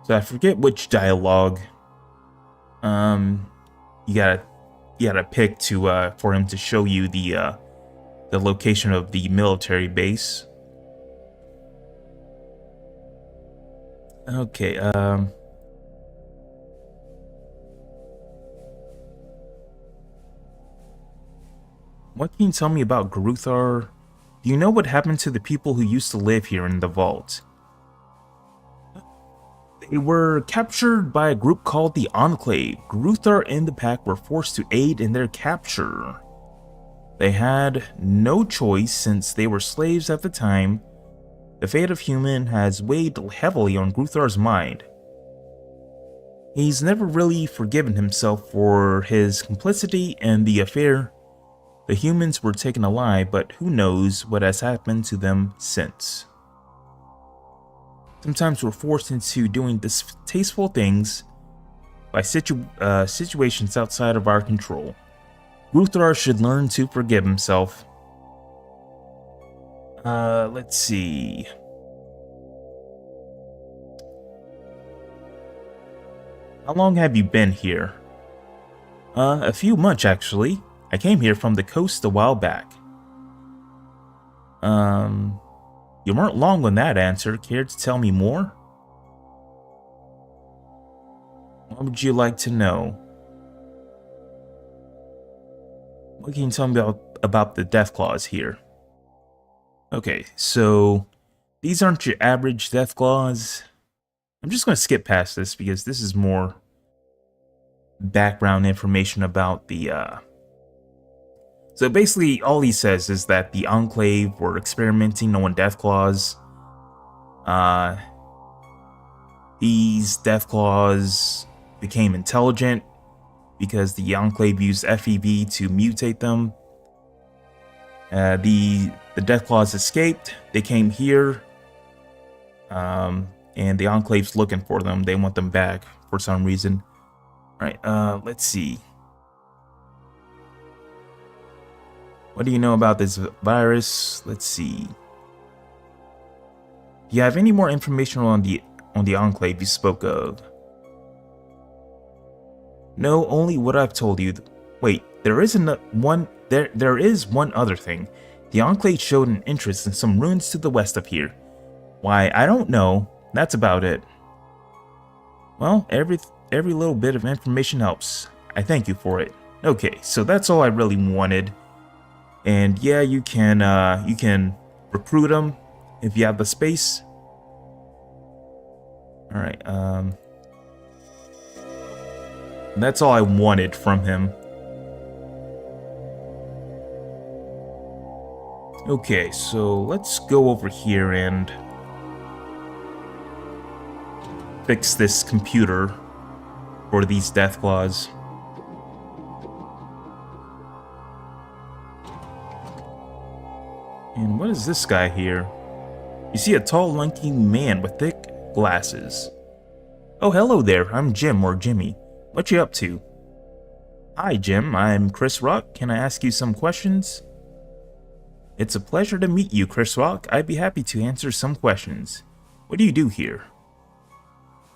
So I forget which dialogue. You gotta pick to for him to show you the location of the military base. Okay, what can you tell me about Gruthar? Do you know what happened to the people who used to live here in the vault? They were captured by a group called the Enclave. Gruthar and the pack were forced to aid in their capture. They had no choice since they were slaves at the time. The fate of human has weighed heavily on Gruthar's mind. He's never really forgiven himself for his complicity in the affair. The humans were taken alive, but who knows what has happened to them since. Sometimes we're forced into doing distasteful things by situations outside of our control. Gruthar should learn to forgive himself. Let's see. How long have you been here? A few months actually. I came here from the coast a while back. You weren't long on that answer. Care to tell me more? What would you like to know? What can you tell me about the Deathclaws here? Okay, so these aren't your average Deathclaws. I'm just going to skip past this because this is more background information about the So basically, all he says is that the Enclave were experimenting on Deathclaws. These Deathclaws became intelligent because the Enclave used FEV to mutate them. The Deathclaws escaped. They came here, and the Enclave's looking for them. They want them back for some reason. All right, let's see. What do you know about this virus? Let's see. Do you have any more information on the Enclave you spoke of? No, only what I've told you. Wait, there is one other thing. The Enclave showed an interest in some ruins to the west of here. Why, I don't know. That's about it. Well, every little bit of information helps. I thank you for it. Okay, so that's all I really wanted. And yeah, you can recruit them if you have the space. All right, that's all I wanted from him. Okay, so let's go over here and fix this computer for these Deathclaws. And what is this guy here? You see a tall, lanky man with thick glasses. Oh, hello there. I'm Jim, or Jimmy. What you up to? Hi, Jim. I'm Chris Rock. Can I ask you some questions? It's a pleasure to meet you, Chris Rock. I'd be happy to answer some questions. What do you do here?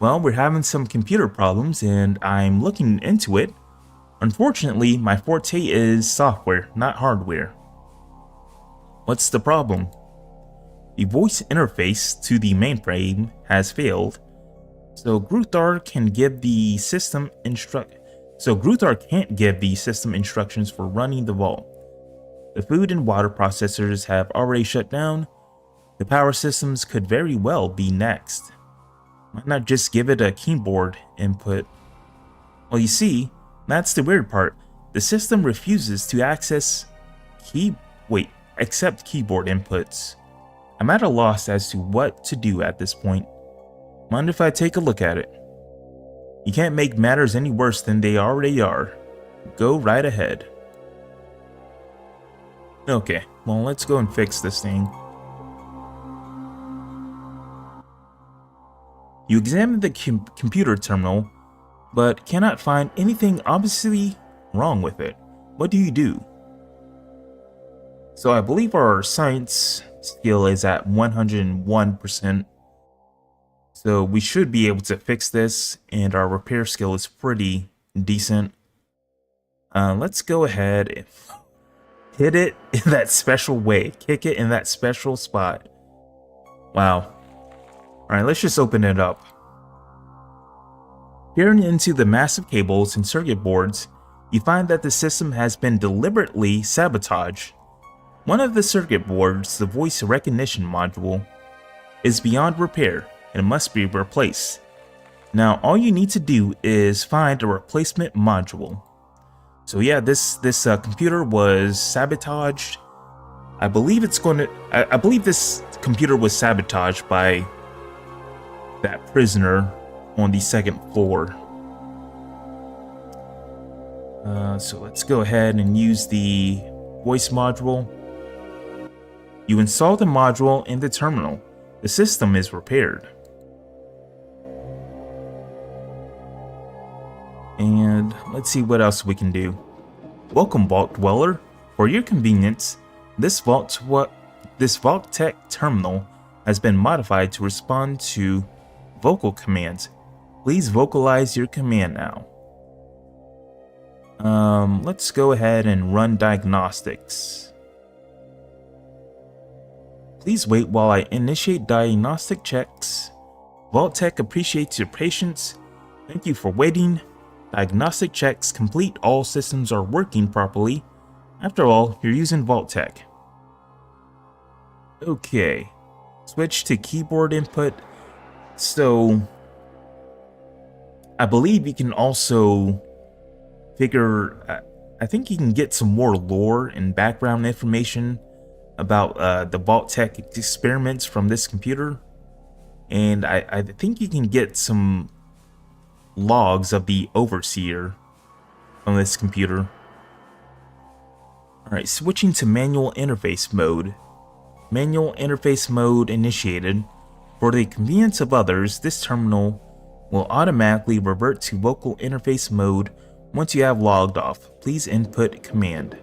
Well, we're having some computer problems, and I'm looking into it. Unfortunately, my forte is software, not hardware. What's the problem? The voice interface to the mainframe has failed, so Gruthar can't give the system instructions for running the vault. The food and water processors have already shut down. The power systems could very well be next. Why not just give it a keyboard input? Well, you see, that's the weird part. The system refuses to accept keyboard inputs. I'm at a loss as to what to do at this point. Mind if I take a look at it? You can't make matters any worse than they already are. Go right ahead. Okay, well, let's go and fix this thing. You examine the computer terminal, but cannot find anything obviously wrong with it. What do you do? So I believe our science skill is at 101%. So we should be able to fix this, and our repair skill is pretty decent. Let's go ahead and hit it in that special way. Kick it in that special spot. Wow. Alright, let's just open it up. Peering into the massive cables and circuit boards, you find that the system has been deliberately sabotaged. One of the circuit boards, the voice recognition module, is beyond repair and must be replaced. Now, all you need to do is find a replacement module. So yeah, this computer was sabotaged. I believe this computer was sabotaged by that prisoner on the second floor. So let's go ahead and use the voice module. You install the module in the terminal. The system is repaired. And let's see what else we can do. Welcome, Vault Dweller. For your convenience, this Vault Tech terminal has been modified to respond to vocal commands. Please vocalize your command now. Let's go ahead and run diagnostics. Please wait while I initiate diagnostic checks. Vault Tech appreciates your patience. Thank you for waiting. Diagnostic checks complete. All systems are working properly. After all, you're using Vault Tech. Okay. Switch to keyboard input. So, I believe you can also figure, I think you can get some more lore and background information about the Vault Tech experiments from this computer. And I think you can get some logs of the Overseer on this computer. Alright, switching to manual interface mode. Manual interface mode initiated. For the convenience of others, this terminal will automatically revert to vocal interface mode once you have logged off. Please input command.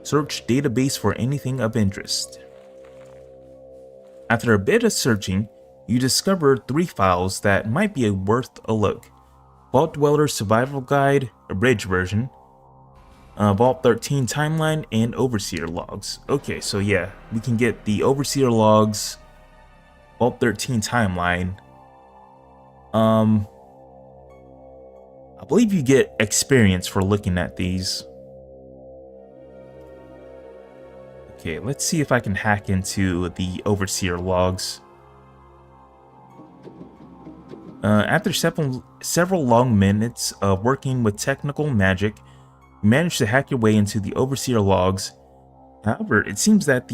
Search database for anything of interest. After a bit of searching, you discover 3 files that might be worth a look. Vault Dweller Survival Guide, abridged version, Vault 13 timeline, and Overseer logs. Okay, so yeah, we can get the Overseer logs, Vault 13 timeline. I believe you get experience for looking at these. Okay, let's see if I can hack into the Overseer logs. After several long minutes of working with technical magic, you managed to hack your way into the Overseer logs. However, it seems that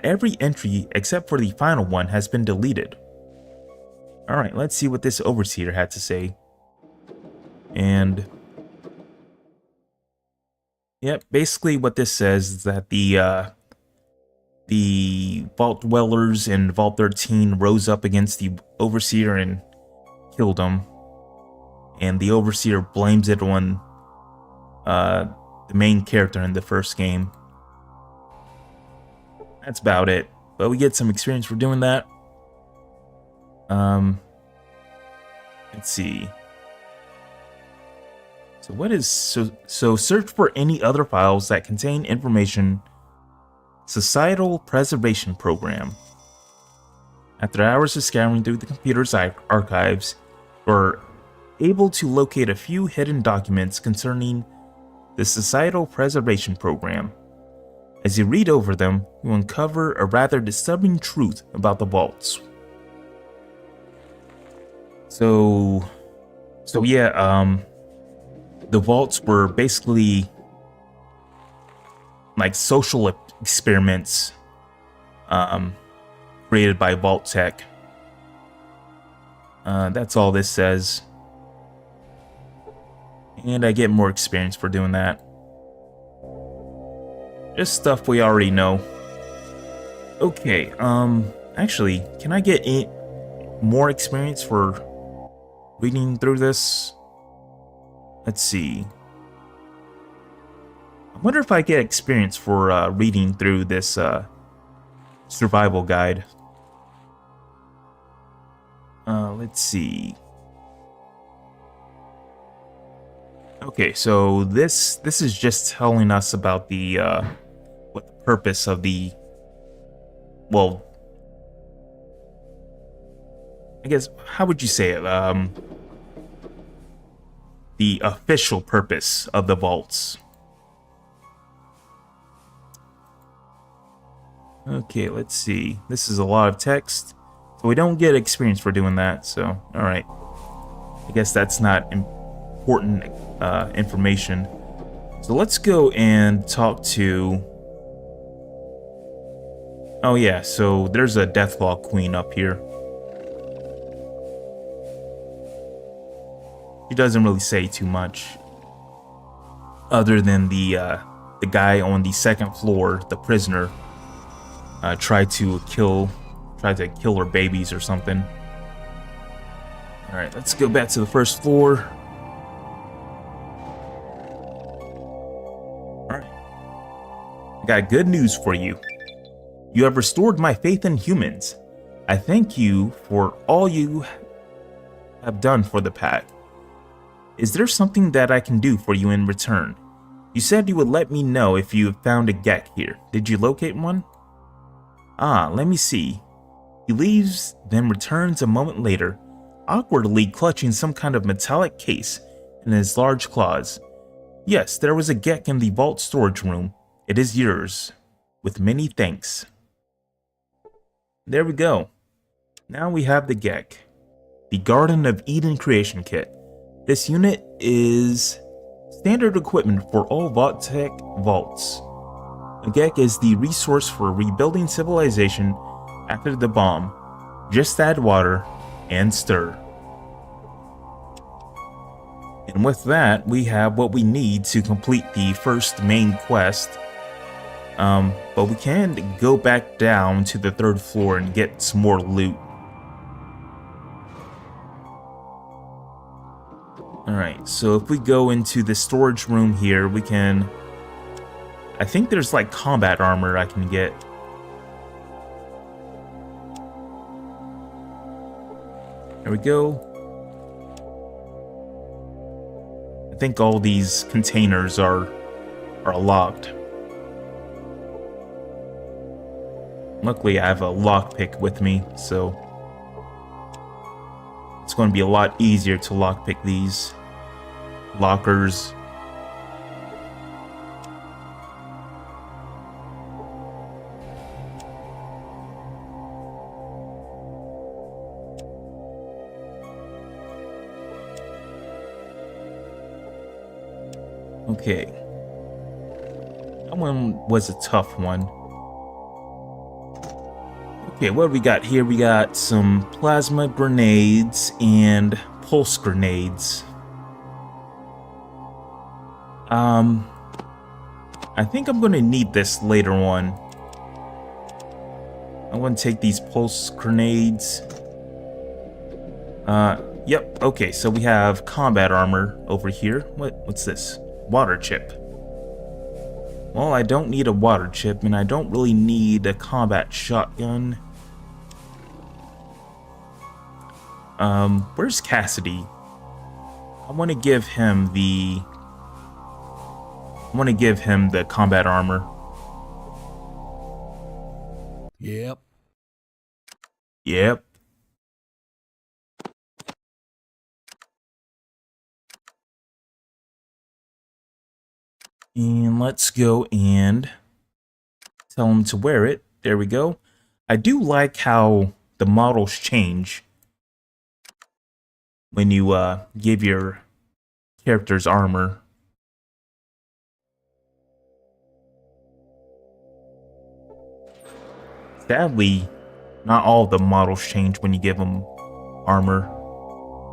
every entry except for the final one has been deleted. Alright, let's see what this Overseer had to say. And yep, basically what this says is that the Vault Dwellers in Vault 13 rose up against the Overseer and killed him. And the Overseer blames it on the main character in the first game. That's about it. But we get some experience for doing that. Let's see. So what is so search for any other files that contain information. Societal Preservation Program. After hours of scouring through the computer's archives, you're able to locate a few hidden documents concerning the Societal Preservation Program. As you read over them, you uncover a rather disturbing truth about the vaults. So yeah, the vaults were basically like social experiments created by Vault Tech. That's all this says. And I get more experience for doing that. Just stuff we already know. Okay, actually, can I get more experience for reading through this? Let's see. I wonder if I get experience for reading through this survival guide. Let's see. Okay, so this is just telling us about the what the purpose of the, well, I guess, how would you say it? The official purpose of the vaults. Okay, let's see. This is a lot of text, so we don't get experience for doing that, so, alright. I guess that's not important information. So let's go and talk to... Oh yeah, so there's a Deathclaw Queen up here. She doesn't really say too much. Other than the guy on the second floor, the prisoner, tried to kill her babies or something. Alright, let's go back to the first floor. Alright. I got good news for you. You have restored my faith in humans. I thank you for all you have done for the pack. Is there something that I can do for you in return? You said you would let me know if you found a Gek here. Did you locate one? Ah, let me see. He leaves, then returns a moment later, awkwardly clutching some kind of metallic case in his large claws. Yes, there was a Gek in the vault storage room. It is yours. With many thanks. There we go. Now we have the Gek. The Garden of Eden Creation Kit. This unit is standard equipment for all Vault Tech vaults. A Gek is the resource for rebuilding civilization after the bomb. Just add water and stir. And with that, we have what we need to complete the first main quest. But we can go back down to the 3rd floor and get some more loot. Alright, so if we go into the storage room here, we can... I think there's like combat armor I can get. There we go. I think all these containers are locked. Luckily, I have a lockpick with me, so it's going to be a lot easier to lockpick these lockers. Okay. That one was a tough one. Okay, what do we got here? We got some plasma grenades and pulse grenades. I think I'm gonna need this later on. I want to take these pulse grenades. Yep, okay, so we have combat armor over here. What's this? Water chip. Well, I don't need a water chip, and I don't really need a combat shotgun. Where's Cassidy? I want to give him the combat armor. Yep. Yep. And let's go and tell him to wear it. There we go. I do like how the models change when you give your character's armor. Sadly, not all of the models change when you give them armor.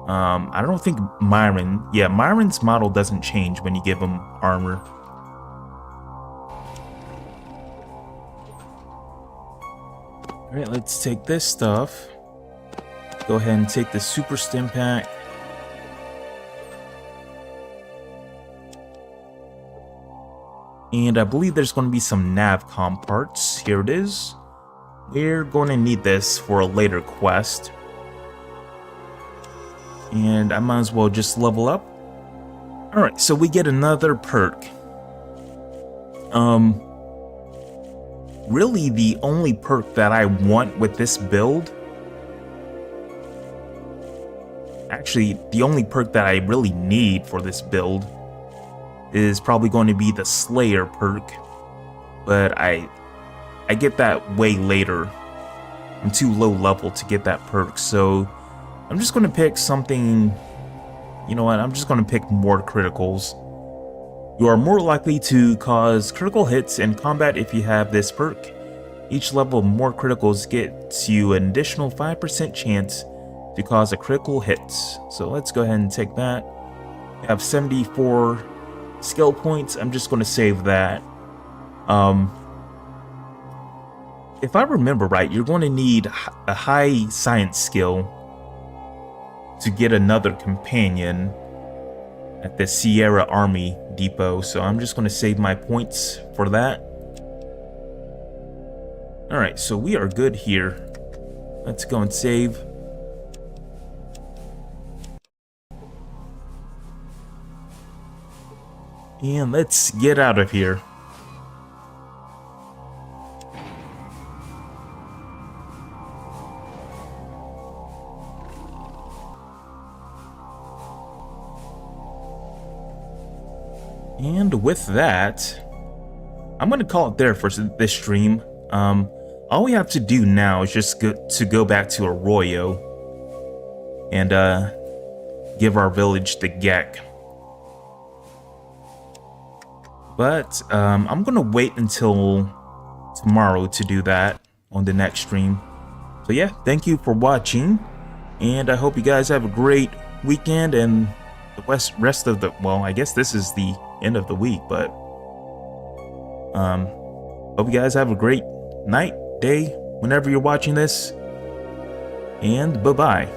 I don't think Myron... Yeah, Myron's model doesn't change when you give him armor. Alright, let's take this stuff. Go ahead and take the super stim pack. And I believe there's going to be some navcom parts. Here it is. We're going to need this for a later quest. And I might as well just level up. Alright, so we get another perk. Really the only perk that I want with this build, actually the only perk that I really need for this build, is probably going to be the Slayer perk, but I get that way later. I'm too low level to get that perk, so I'm just going to pick something. You know what, I'm just going to pick more criticals. You are more likely to cause critical hits in combat if you have this perk. Each level of more criticals gets you an additional 5% chance to cause a critical hit. So let's go ahead and take that. We have 74 skill points. I'm just going to save that. If I remember right, you're going to need a high science skill to get another companion at the Sierra Army Depot, so I'm just going to save my points for that. Alright, so we are good here. Let's go and save. And let's get out of here. And with that, I'm going to call it there for this stream. All we have to do now is just go back to Arroyo and give our village the Gek. But I'm going to wait until tomorrow to do that on the next stream, So yeah, thank you for watching, and I hope you guys have a great weekend and the rest of the, well, I guess this is the end of the week, but hope you guys have a great night, day, whenever you're watching this, and bye-bye.